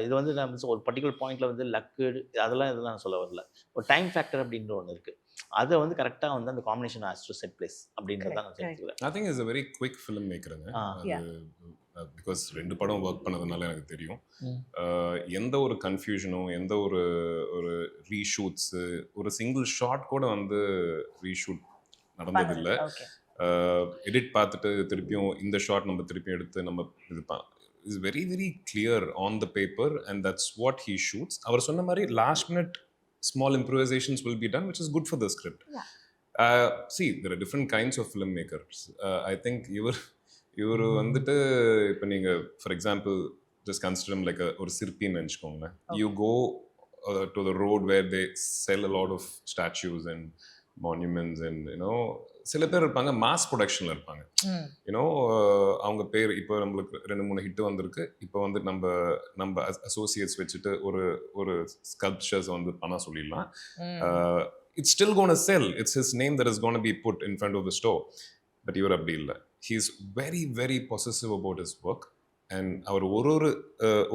இது வந்து நம்ம ஒரு பர்டிகுலர் பாயிண்டில் வந்து லக்கு அதெல்லாம் இதெல்லாம் நான் சொல்ல வரல. ஒரு டைம் ஃபேக்டர் அப்படின்ற ஒன்று இருக்குது. அதை வந்து கரெக்டாக வந்து அந்த combination has to set place அப்படின்றத நான் தெரிஞ்சுக்கிறேன். I think is a very quick film மேக்கருங்க. பிகாஸ் 2 படம் ஒர்க் பண்ணதுனால எனக்கு தெரியும். எந்த ஒரு கன்ஃபியூஷனோ எந்த ஒரு ரீஷூட்ஸு ஒரு சிங்கிள் ஷாட் கூட வந்து ரீஷூட் நடந்ததில்லை. எடிட் பார்த்துட்டு திருப்பியும் இந்த ஷாட் நம்ம திருப்பியும் எடுத்து நம்ம இது is very very clear on the paper and that's what he shoots. அவர் சொன்ன மாதிரி last minute small improvisations will be done, which is good for the script. See, there are different kinds of filmmakers. I think இவர் வந்துட்டு இப்போ நீங்கள் for example just consider like ஒரு சிற்பின்னு நினச்சிக்கோங்களேன். You go to the road where they sell a lot of statues and monuments and you know சில பேர் இருப்பாங்க மாஸ் ப்ரொடக்ஷனில் இருப்பாங்க. யூனோ அவங்க பேர் இப்போ நம்மளுக்கு 2-3 ஹிட்டு வந்திருக்கு. இப்போ வந்து நம்ம அசோசியேட்ஸ் வச்சுட்டு ஒரு ஸ்கல்ப்சர்ஸ் வந்து பண்ண சொல்லிடலாம். It's still gonna sell. It's his name that is gonna be put in front of the store. But இவர் அப்படி இல்லை. He is very very possessive about his work and அவர்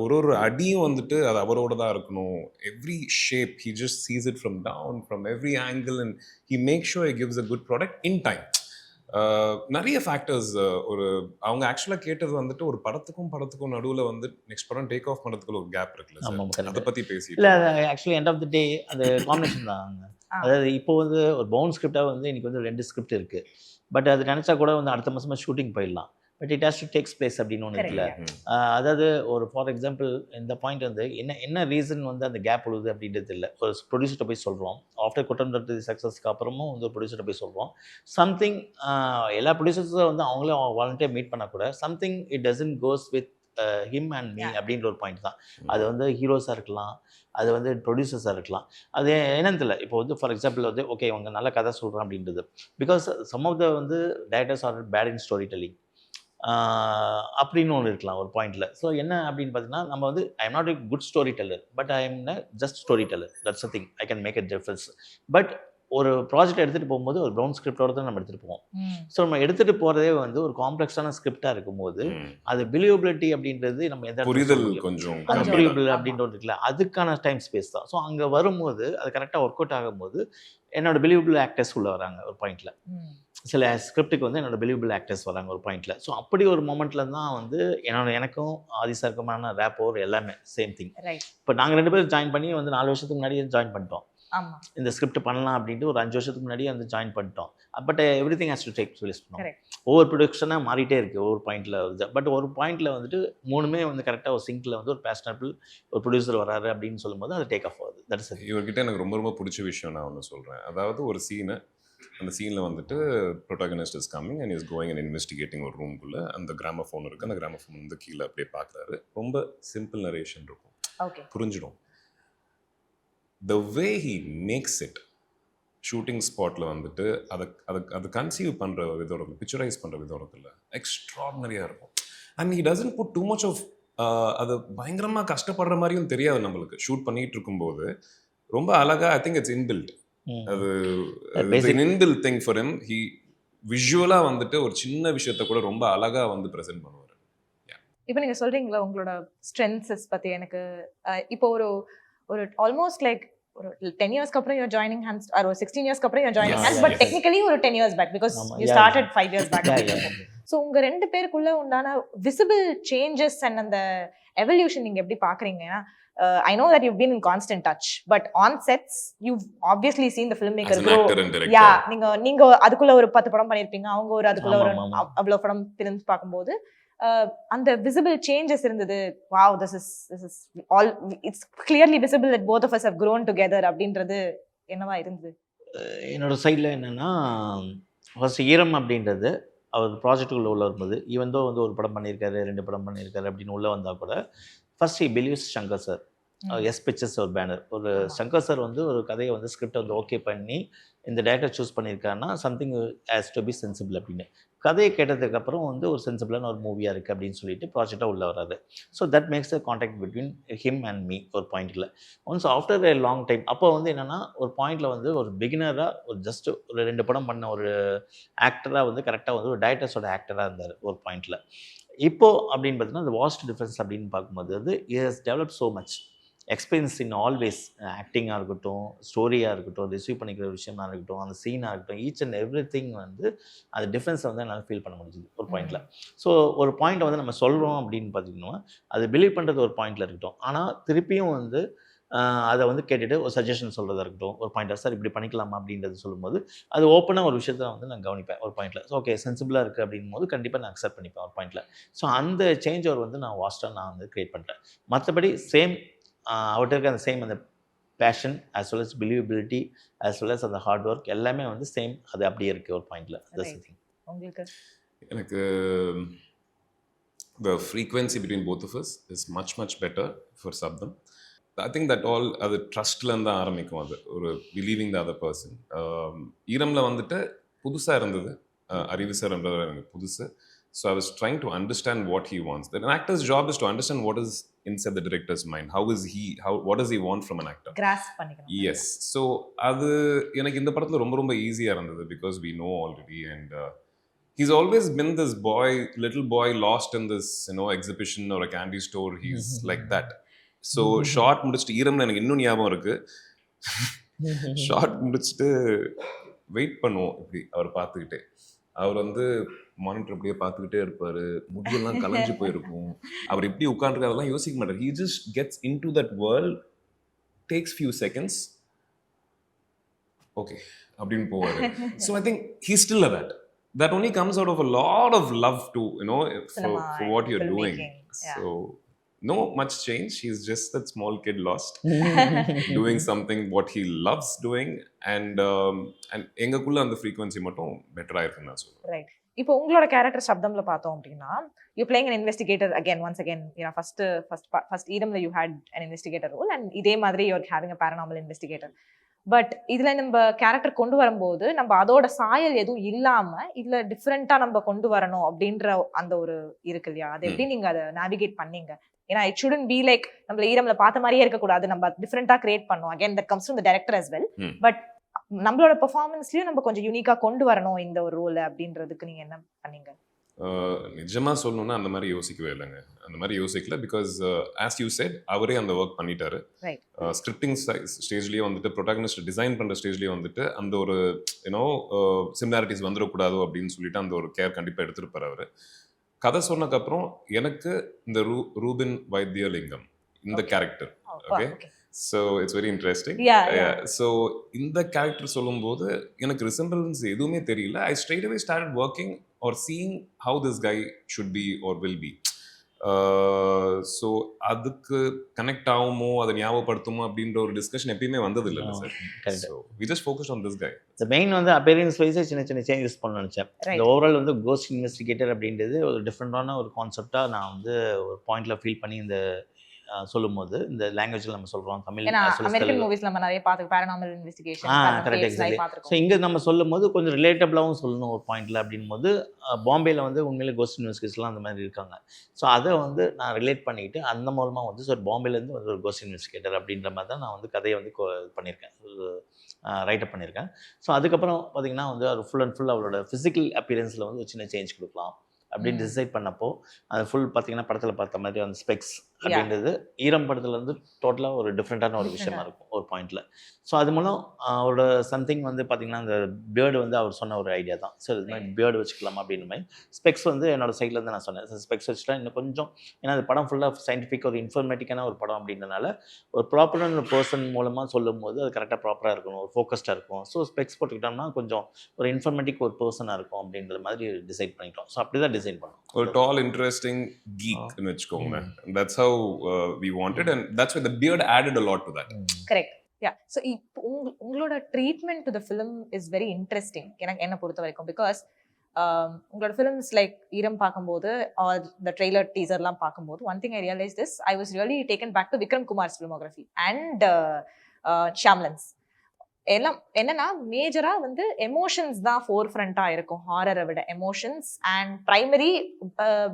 ஒரு அடியும் வந்துட்டு அது அவரோட தான் இருக்கணும். Every shape he just sees it from down from every angle and he make sure he gives a good product in time. நிறைய factors அவங்க ஆக்சுவலாக கேட்டது வந்துட்டு ஒரு படத்துக்கும் நடுவில் வந்து நெக்ஸ்ட் படம் டேக் ஆஃப் பண்ணுறதுக்குள்ள ஒரு கேப் இருக்குல்ல, அதை பற்றி பேசி இல்லை. ஆக்சுவலி எண்ட் ஆஃப் த டே அந்த காம்பினேஷன் தான். அதாவது இப்போ வந்து ஒரு பவுண்ட் ஸ்கிரிப்டாக வந்து இன்னைக்கு வந்து 2 ஸ்கிரிப்ட் இருக்குது. பட் அது நினச்சா கூட வந்து அடுத்த மாதமாக ஷூட்டிங் போயிடலாம். But it has to takes place அப்படின்னு ஒன்று இருக்குல்ல. அதாவது ஒரு ஃபார் எக்ஸாம்பிள் இந்த பாயிண்ட் வந்து என்ன ரீசன் வந்து அந்த கேப் உழுது அப்படின்றது இல்லை. ஒரு ப்ரொடியூசர்கிட்ட போய் சொல்கிறோம் ஆஃப்டர் குற்றம் தடுத்து சக்ஸஸ்க்கு அப்புறமும் வந்து ஒரு ப்ரொடியூசர்கிட்ட போய் சொல்கிறோம் சம்திங். எல்லா ப்ரொடியூசர்ஸும் வந்து அவங்களே வாலண்டியர் மீட் பண்ணக்கூட something it doesn't goes with him and me அப்படின்ற ஒரு பாயிண்ட் தான். அது வந்து ஹீரோஸாக இருக்கலாம், அது வந்து ப்ரொடியூசர்ஸாக இருக்கலாம். அது என்னன்னு தெரியல. இப்போ வந்து ஃபார் எக்ஸாம்பிள் வந்து ஓகே இவங்க நல்ல கதை சொல்கிறோம் அப்படின்றது பிகாஸ் சம் ஆஃப் த வந்து directors are bad in story telling அப்படின்னு ஒன்று இருக்கலாம் ஒரு பாயிண்டில். ஸோ என்ன அப்படின்னு பார்த்தீங்கன்னா நம்ம வந்து I am not a good story teller but I am just story teller. That's a thing I can make a difference. But ஒரு ப்ராஜெக்ட் எடுத்துகிட்டு போகும்போது ஒரு ப்ரௌன் ஸ்கிரிப்டோட தான் நம்ம எடுத்துகிட்டு போவோம். ஸோ நம்ம எடுத்துகிட்டு போகிறதே வந்து ஒரு காம்ப்ளெக்ஸான ஸ்கிரிப்டாக இருக்கும்போது அது பிலியபிலிட்டி அப்படின்றது நம்ம எந்த புரிதல் கொஞ்சம் பிலியபிள் அப்படின்ற இருக்குல்ல, அதுக்கான டைம் ஸ்பேஸ் தான். ஸோ அங்கே வரும்போது அது கரெக்டாக ஒர்க் அவுட் ஆகும்போது என்னோட பிலியபிள் ஆக்டர்ஸ் உள்ள வராங்க ஒரு பாயிண்டில். சில ஸ்கிரிப்டுக்கு வந்து என்னோட பிலியபிள் ஆக்டர்ஸ் வராங்க ஒரு பாயிண்டில். ஸோ அப்படி ஒரு மொமெண்ட்டில் தான் வந்து எனக்கும் ஆதிசாருக்குமான ரேப்போர் எல்லாமே சேம் திங். இப்போ நாங்கள் 2 பேரும் ஜாயின் பண்ணி வந்து 4 வருஷத்துக்கு முன்னாடியே ஜாயின் பண்ணிட்டோம். ஆமா இந்த ஸ்கிரிப்ட் பண்ணலாம் அப்படின்ட்டு ஒரு 5 வருஷத்துக்கு முன்னாடியே வந்து ஜாயின் பண்ணிட்டோம். But every thing has to take place. Correct. ஒவ்வொரு ப்ரொடக்ஷனாக மாறிட்டே இருக்குது ஒவ்வொரு பாயிண்ட்டில் வருது. பட் ஒரு பாயிண்ட்டில் வந்துட்டு மூணுமே வந்து கரெக்டாக ஒரு சிங்கில் வந்து ஒரு பேஷனபிள் ஒரு ப்ரொடியூசர் வராரு அப்படின்னு சொல்லும்போது அது டேக் ஆஃப் ஆகுது. That's it. இவர்கிட்ட எனக்கு ரொம்ப ரொம்ப பிடிச்ச விஷயம் நான் ஒன்று சொல்கிறேன். அதாவது ஒரு சீனு, அந்த சீனில் வந்துட்டு protagonist is coming and is going and investigating ஒரு ரூம்குள்ளே. அந்த கிராமஃபோன் இருக்குது, அந்த கிராமஃபோன் வந்து கீழே அப்படியே பார்க்குறாரு. ரொம்ப சிம்பிள் நரேஷன் இருக்கும், ஓகே புரிஞ்சிடும். The way he makes it, shooting ஸ்பாட்டில் வந்துட்டு அதை கன்சீவ் பண்ணுற விதம் இருக்குல்ல, பிக்சரைஸ் பண்ணுற விதம் இருக்குல்ல, எக்ஸ்ட்ராடினரியாக இருக்கும். And he doesn't put too much of அது பயங்கரமாக கஷ்டப்படுற மாதிரியும் தெரியாது நம்மளுக்கு. ஷூட் பண்ணிகிட்டு இருக்கும்போது ரொம்ப அழகாக, ஐ திங்க் இட்ஸ் இன்பில்ட். அது inbuilt thing for him. He விஷுவலாக வந்துட்டு ஒரு சின்ன விஷயத்த கூட ரொம்ப அழகாக வந்து ப்ரெசென்ட் பண்ணுவார். இப்போ நீங்க சொல்றீங்களா உங்களோட ஸ்ட்ரென்த்ஸ் பத்தி எனக்கு இப்போ ஒரு ஆல்மோஸ்ட் லைக் ஒரு 10 இயர்ஸ்க்கு அப்புறம் யூ ஜாயினிங் ஹேண்ட்ஸ் ஆர் ஒரு 16 இயர்ஸ்க்கு அப்புறம் you joining Yes, hands but yes. Technically ஒரு 10 years back because you started 5 years back. So உங்க ரெண்டு பேருக்குள்ள உண்டான விசிபிள் சேஞ்சஸ் அண்ட் அந்த எவல்யூஷன் நீங்க எப்படி பாக்குறீங்க? I know that you've been in constant touch, but on sets you've obviously seen the filmmaker As an grow. actor and director. Yeah, நீங்க அதுக்குள்ள ஒரு 10 படம் பண்ணிருப்பீங்க, அவங்க ஒரு அதுக்குள்ள ஒரு ஆமா, ஆமா. அவ்வளவு படம் films பார்க்கும்போது அந்த visible changes இருந்தது. Wow, this is all, it's clearly visible that both of us have grown together அப்படின்றது என்னவா இருந்தது? என்னோட சைடில் என்னென்னா ஃபர்ஸ்ட் ஈரம் அப்படின்றது அவர் ப்ராஜெக்டுக்குள்ளே உள்ள வரும்போது ஈவன் தோ வந்து ஒரு படம் பண்ணியிருக்காரு 2 படம் பண்ணியிருக்காரு அப்படின்னு உள்ளே வந்தால் கூட first he believes Shankar sir. S pictures ஒரு பேனர், ஒரு சங்கர் சார் வந்து ஒரு கதையை வந்து ஸ்கிரிப்டை வந்து ஓகே பண்ணி இந்த டேரக்டர் சூஸ் பண்ணியிருக்காருன்னா something has to be sensible அப்படின்னு. கதையை கேட்டதுக்கப்புறம் வந்து ஒரு சென்சிபிளான ஒரு மூவியாக இருக்குது அப்படின்னு சொல்லிட்டு ப்ராஜெக்டாக உள்ளே வராது. So that makes a contact between him and me ஒரு பாயிண்டில். Once after a long time அப்போ வந்து என்னென்னா ஒரு பாயிண்டில் வந்து ஒரு பிகினராக ஒரு ஜஸ்ட் ஒரு 2 படம் பண்ண ஒரு ஆக்டராக வந்து கரெக்டாக வந்து ஒரு டைரக்டர்ஸோட ஆக்டராக இருந்தார் ஒரு பாயிண்டில். இப்போது அப்படின்னு பார்த்தீங்கன்னா அந்த வாஸ்ட் டிஃப்ரென்ஸ் அப்படின்னு பார்க்கும்போது வந்து it has develop so much experience in always. ஆக்டிங்காக இருக்கட்டும், ஸ்டோரியாக இருக்கட்டும், ரிசீவ் பண்ணிக்கிற விஷயமாக இருக்கட்டும், அந்த சீனாக இருக்கட்டும், ஈச் அண்ட் எவ்ரி திங் வந்து அந்த டிஃப்ரென்ஸை வந்து என்னால் ஃபீல் பண்ண முடிஞ்சுது ஒரு பாயிண்டில். ஸோ ஒரு பாயிண்ட்டை வந்து நம்ம சொல்கிறோம் அப்படின்னு பார்த்தீங்கன்னா அது பிலீவ் பண்ணுறது ஒரு பாயிண்டில் இருக்கட்டும். ஆனால் திருப்பியும் வந்து அதை வந்து கேட்டுட்டு ஒரு சஜஷன் சொல்கிறதா இருக்கட்டும், ஒரு பாயிண்ட் சார் இப்படி பண்ணிக்கலாமா அப்படின்றது சொல்லும்போது அது ஓப்பனாக ஒரு விஷயத்தை வந்து நான் கவனிப்பேன் ஒரு பாயிண்டில். ஸோ ஓகே சென்சிபிளாக இருக்குது அப்படின் போது கண்டிப்பாக நான் அக்செப்ட் பண்ணிப்பேன் ஒரு பாயிண்டில். ஸோ அந்த சேஞ்ச் ஓவர் வந்து நான் வாஸ்ட்டாக நான் வந்து க்ரியேட் பண்ணுறேன். மற்றபடி சேம் அவர்கிட்ட இருக்க அந்த சேம் அந்த passion as well as believability as well as அந்த ஹார்ட் ஒர்க் எல்லாமே வந்து சேம் அது அப்படியே இருக்குது ஒரு பாயிண்டில். உங்களுக்கு எனக்கு the frequency between both of us is much better for Sabdam. I think that all அது ட்ரஸ்ட்லேருந்து தான் ஆரம்பிக்கும். அது ஒரு பிலீவிங் த அதர் பர்சன். ஈரமில் வந்துட்டு புதுசாக இருந்தது, அறிவு சார்ன்றது எனக்கு புதுசு. So I was trying to understand what he wants. That an actor's job is to understand what is inside the director's mind. What does he want from an actor? grasp பண்ணிக்கணும். Yes. So அது எனக்கு இந்த படத்துல ரொம்ப ஈஸியாக இருந்தது because we know already and he's always been this little boy lost in this, exhibition or a candy store. He's like that. So short முடிச்சுட்டு ஈரம்னு எனக்கு இன்னும் ஞாபகம் இருக்கு. ஷார்ட் முடிச்சுட்டு வெயிட் பண்ணுவோம் இப்படி அவர் பார்த்துக்கிட்டே. அவர் வந்து மானிட்டர் அப்படியே பார்த்துக்கிட்டே இருப்பார், முடியெல்லாம் கலைஞ்சு போயிருக்கும். அவர் எப்படி உட்காந்துருக்கு அதெல்லாம் யோசிக்க மாட்டார். He just gets into that world, takes few seconds, okay அப்படின்னு போவார். So I think he still that. That only comes out of a lot of love to, for what you're doing. Yeah. So no much change. He's just that small kid lost doing something what he loves doing and எங்களுக்குள்ள அந்த frequency மட்டும் பெட்டரா இருக்குன்னு நான் சொல்றேன். Right. இப்போ உங்களோட character சப்தம்ல பார்த்தோம் அப்படின்னா you playing an investigator again once again, first ஈரம்ல you had an investigator role and இதே மாதிரி you're having a paranormal investigator. But இதுல நம்ம கேரக்டர் கொண்டு வரும்போது நம்ம அதோட சாயல் எதுவும் இல்லாம இதுல டிஃப்ரெண்டா நம்ம கொண்டு வரணும் அப்படின்ற அந்த ஒரு இருக்கு இல்லையா, அது எப்படி நீங்க அதை நேவிகேட் பண்ணீங்க? ஏன்னா இட் ஷுடன்ட் பி லைக் நம்மள ஈரம்ல பார்த்த மாதிரியே இருக்கக்கூடாது, நம்ம டிஃப்ரெண்டா கிரியேட் பண்ணோம். Again that comes from the director as well. But நம்மளோட பெர்ஃபார்மன்ஸ்லயும் நம்ம கொஞ்சம் யூனிக்கா கொண்டு வரணும் இந்த ஒரு ரோல் அப்படின்றதுக்கு நீங்க என்ன பண்ணீங்க? நிஜமாக சொல்லணும்னா அந்த மாதிரி யோசிக்கவே இல்லைங்க. அந்த மாதிரி யோசிக்கல பிகாஸ் ஆஸ் யூ செட் அவரே அந்த ஒர்க் பண்ணிட்டாரு. ஸ்கிரிப்டிங் ஸ்டேஜ்லேயே வந்துட்டு ப்ரொட்டாகனிஸ்ட் டிசைன் பண்ணுற ஸ்டேஜ்லேயே வந்துட்டு அந்த ஒரு சிமிலாரிட்டிஸ் வந்துடக்கூடாது அப்படின்னு சொல்லிட்டு அந்த ஒரு கேர் கண்டிப்பாக எடுத்துருப்பார் அவர். கதை சொன்னதுக்கப்புறம் எனக்கு இந்த ரூபின் வைத்தியலிங்கம் இந்த character okay so it's very interesting. Yeah. So இந்த கேரக்டர் சொல்லும்போது எனக்கு ரிசம்பிளன்ஸ் எதுவுமே தெரியல. I straight away started working or seeing how this guy should be or will be. So அதுக்கு கனெக்ட் ஆகுமோ, அதை ஞாபகப்படுத்துமோ அப்படின்ற ஒரு டிஸ்கஷன் எப்பயுமே வந்தது இல்லை sir. Correct. So we just focus on this guy. இந்த மெயின் வந்து அப்பியரன்ஸ் வைஸே சின்ன சின்ன சேஞ்சஸ் பண்ண நினச்சேன். Right. இந்த ஓவரால் வந்து கோஸ்ட் இன்வெஸ்டிகேட்டர் அப்படின்றது ஒரு டிஃப்ரெண்டான ஒரு கான்செப்டாக நான் வந்து ஒரு பாயிண்ட்ல ஃபீல் பண்ணி இந்த சொல்லும்போது இந்த லாங்குவேஜில் நம்ம சொல்கிறோம் தமிழ் ஏன்னா as well as American Telugu. Movies நம்ம நிறைய பார்த்து paranormal investigation correct exactly. So பார்த்துருக்கோம். இங்கே நம்ம சொல்லும் போது கொஞ்சம் ரிலேட்டபிளாகவும் சொல்லணும் ஒரு பாயிண்ட்ல அப்படின் போது பாம்பேயில் வந்து உண்மையிலே கோஸ்ட் இன்வெஸ்டிகேஷன்லாம் அந்த மாதிரி இருக்காங்க. ஸோ அதை வந்து நான் ரிலேட் பண்ணிக்கிட்டு அந்த மூலமாக வந்து ஸோ பாம்பேலேருந்து வந்து ஒரு கோஸ்ட் இன்வெஸ்டிகேட்டர் அப்படின்ற மாதிரி தான் நான் வந்து கதையை வந்து பண்ணியிருக்கேன், ரைட்டப் பண்ணியிருக்கேன். ஸோ அதுக்கப்புறம் பார்த்தீங்கன்னா வந்து அது ஃபுல் அண்ட் ஃபுல் அவளோட ஃபிசிக்கல் அப்பியரன்ஸில் வந்து ஒரு சின்ன சேஞ்ச் கொடுக்கலாம் அப்படின்னு டிசைட் பண்ணப்போ அது ஃபுல் பார்த்தீங்கன்னா படத்தில் பார்த்த மாதிரி அந்த ஸ்பெக்ஸ் அப்படின்றது ஈரம் படத்தில் வந்து டோட்டலாக ஒரு டிஃப்ரெண்ட்டான ஒரு விஷயமா இருக்கும் ஒரு பாயிண்டில். ஸோ அது மூலம் அவரோட சம்திங் வந்து பார்த்திங்கன்னா அந்த பியர்டு வந்து அவர் சொன்ன ஒரு ஐடியா தான். ஸோ இது மாதிரி பியர்டு வச்சுக்கலாம் அப்படின்ற மாதிரி. ஸ்பெக்ஸ் வந்து என்னோட சைட்லேருந்து நான் சொன்னேன் ஸ்பெக்ஸ் வச்சுட்டா இன்னும் கொஞ்சம், ஏன்னா அந்த படம் ஃபுல்லாக சயின்டிஃபிக் ஒரு இன்ஃபர்மேட்டிக்கான ஒரு படம் அப்படின்றனால ஒரு ப்ராப்பரான ஒரு பர்சன் மூலமாக சொல்லும் போது அது கரெக்டாக ப்ராப்பராக இருக்கணும், ஒரு ஃபோக்கஸ்டாக இருக்கும். ஸோ ஸ்பெக்ஸ் போட்டுக்கிட்டோம்னா கொஞ்சம் ஒரு இன்ஃபர்மேட்டிக் ஒரு பர்சனாக இருக்கும் அப்படின்ற மாதிரி டிசைட் பண்ணிட்டோம். ஸோ அப்படி தான் டிசைன் பண்ணோம். ஒரு டால் இன்ட்ரெஸ்டிங் கீக்னு வச்சுக்கோங்க. That's how we wanted and that's why the beard added a lot to that. Correct. Yeah. So உங்களோட treatment to the film is very interesting எனக்கு என்ன பொறுத்த வரைக்கும். பிகாஸ் உங்களோட ஃபிலிம்ஸ் லைக் ஈரம் பார்க்கும்போது ஆர் த ட்ரெய்லர் டீசர்லாம் பார்க்கும்போது one thing I realise this, I was really taken back to Vikram Kumar's filmography and Shyamalan's. எல்லாம் என்னன்னா மேஜரா வந்து எமோஷன்ஸ் தான் ஃபோர் ஃப்ரண்டா இருக்கும் ஹாரரை விட. Emotions and primary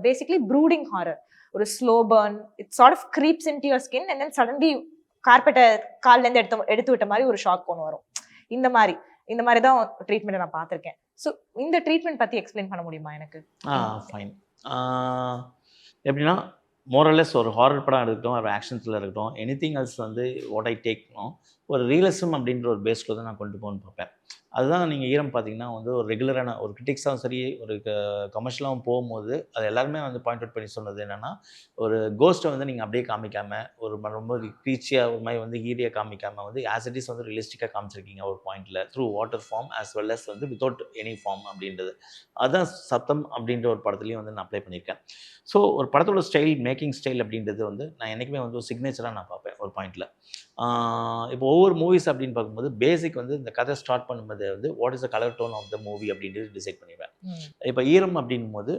basically brooding horror. ஒரு slow burn, it sort of creeps into your skin and then suddenly கார்பெட்டை கால்லேருந்து எடுத்து விட்ட மாதிரி ஒரு ஷாக் ஒன்று வரும். இந்த மாதிரி தான் ட்ரீட்மெண்ட்டை நான் பார்த்துருக்கேன். ஸோ இந்த ட்ரீட்மெண்ட் பற்றி எக்ஸ்பிளைன் பண்ண முடியுமா எனக்கு? ஃபைன். எப்படின்னா மோரலெஸ் ஒரு ஹாரர் படம் எடுக்கட்டும், ஒரு ஆக்ஷன்ஸில் இருக்கட்டும், எனிதிங் எல்ஸ் வந்து வாட் ஐ டேக்னும் ஒரு ரியலிசம் அப்படின்ற ஒரு பேஸில் தான் நான் கொண்டு போகணும்னு பார்ப்பேன். அதுதான் நீங்கள் ஈரம் பார்த்தீங்கன்னா வந்து ஒரு ரெகுலரான ஒரு கிரிட்டிக்ஸாகவும் சரி ஒரு கமர்ஷியலாகவும் போகும்போது அது எல்லாருமே வந்து பாயிண்ட் அவுட் பண்ணி சொன்னது என்னென்னா, ஒரு கோஸ்ட்டை வந்து நீங்கள் அப்படியே காமிக்காமல் ஒரு ரொம்ப க்ரீச்சியாக ஒரு மாதிரி வந்து ஈரியாக காமிக்காமல் வந்து ஆஸ் இட் இஸ் வந்து ரியலிஸ்டிக்காக காமிச்சிருக்கீங்க ஒரு பாயிண்டில் through water form as well as வந்து வித்தவுட் எனி ஃபார்ம் அப்படின்றது. அதுதான் சப்தம் அப்படின்ற ஒரு படத்துலையும் வந்து நான் அப்ளை பண்ணியிருக்கேன். ஸோ ஒரு படத்தோட ஸ்டைல், மேக்கிங் ஸ்டைல் அப்படின்றது வந்து நான் என்றைக்குமே வந்து ஒரு சிக்னேச்சராக நான் பார்ப்பேன் ஒரு பாயிண்டில். இப்போ ஒவ்வொரு மூவிஸ் அப்படின்னு பார்க்கும்போது பேசிக் வந்து இந்த கதை ஸ்டார்ட் பண்ணும்போது வந்து what is the colour tone of the movie அப்படின்றது டிசைட் பண்ணிடுவேன். இப்போ ஈரம் அப்படின்னும் போது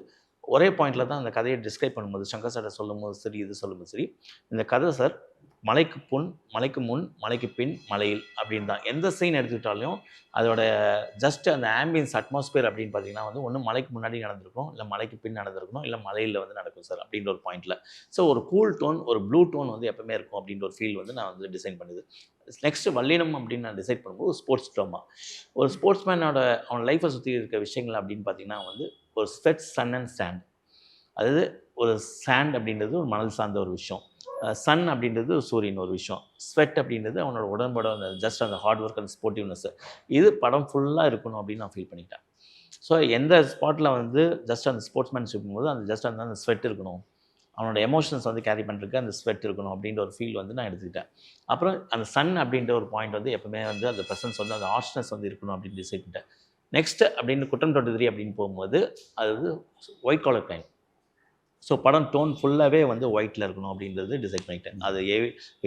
ஒரே பாயிண்டில் தான் அந்த கதையை டிஸ்கிரைப் பண்ணும்போது சங்கர் சாரை சொல்லும் போது சரி, இது சொல்லும்போது சரி, இந்த கதை சார் மலைக்கு முன் மலைக்கு பின் மலையில் அப்படின்னு தான் எந்த சீன் எடுத்துக்கிட்டாலும் அதோட ஜஸ்ட் அந்த ஆம்பியன்ஸ் அட்மாஸ்பியர் அப்படின்னு பார்த்தீங்கன்னா வந்து ஒன்று மலைக்கு முன்னாடி நடந்திருக்கும், இல்லை மலைக்கு பின் நடந்திருக்கணும், இல்லை மலையில் வந்து நடக்கும் சார் அப்படின்ற ஒரு பாயிண்டில். ஸோ ஒரு கூல் டோன், ஒரு ப்ளூ டோன் வந்து எப்பவுமே இருக்கும் அப்படின்ற ஒரு ஃபீல் வந்து நான் வந்து டிசைன் பண்ணுது. நெக்ஸ்ட்டு வல்லினம் அப்படின்னு நான் டிசைட் பண்ணும்போது ஸ்போர்ட்ஸ் ட்ராமா. ஒரு ஸ்போர்ட்ஸ்மேனோட அவன் லைஃப்பை சுற்றி இருக்க விஷயங்கள் அப்படின்னு பார்த்தீங்கன்னா வந்து ஒரு ஸ்வெட், சன் அண்ட் சாண்ட். அதாவது ஒரு சாண்ட் அப்படின்றது ஒரு மணல் சார்ந்த ஒரு விஷயம், சன் அப்படின்றது சூரியன் ஒரு விஷயம், ஸ்வெட் அப்படின்றது அவனோட உடம்போட அந்த ஜஸ்ட் அந்த ஹார்ட் ஒர்க் அண்ட் ஸ்போர்ட்டிவ்னஸ். இது படம் ஃபுல்லாக இருக்கணும் அப்படின்னு நான் ஃபீல் பண்ணிட்டேன். ஸோ எந்த ஸ்பாட்டில் வந்து ஜஸ்ட் அந்த ஸ்போர்ட்ஸ்மேன்ஷிப் போது அந்த ஜஸ்ட் அந்த ஸ்வெட் இருக்கணும், அவனோட எமோஷன்ஸ் வந்து கேரி பண்ணுறதுக்கு அந்த ஸ்வெட் இருக்கணும் அப்படின்ற ஒரு ஃபீல் வந்து நான் எடுத்துக்கிட்டேன். அப்புறம் அந்த சன் அப்படின்ற ஒரு பாயிண்ட் வந்து எப்பவுமே வந்து அந்த ப்ரெசன்ஸ் வந்து அந்த ஹார்ஷ்னஸ் வந்து இருக்கணும் அப்படின்னு டிசைட் பண்ணிட்டேன். நெக்ஸ்ட் அப்படின்னு குற்றம் தொட்டுதிரி அப்படின்னு போகும்போது அது வந்து ஒயிட் காலர் கிரைம். ஸோ படம் டோன் ஃபுல்லாகவே வந்து ஒயிட்டில் இருக்கணும் அப்படின்றது டிசைட் பண்ணிட்டேன். அது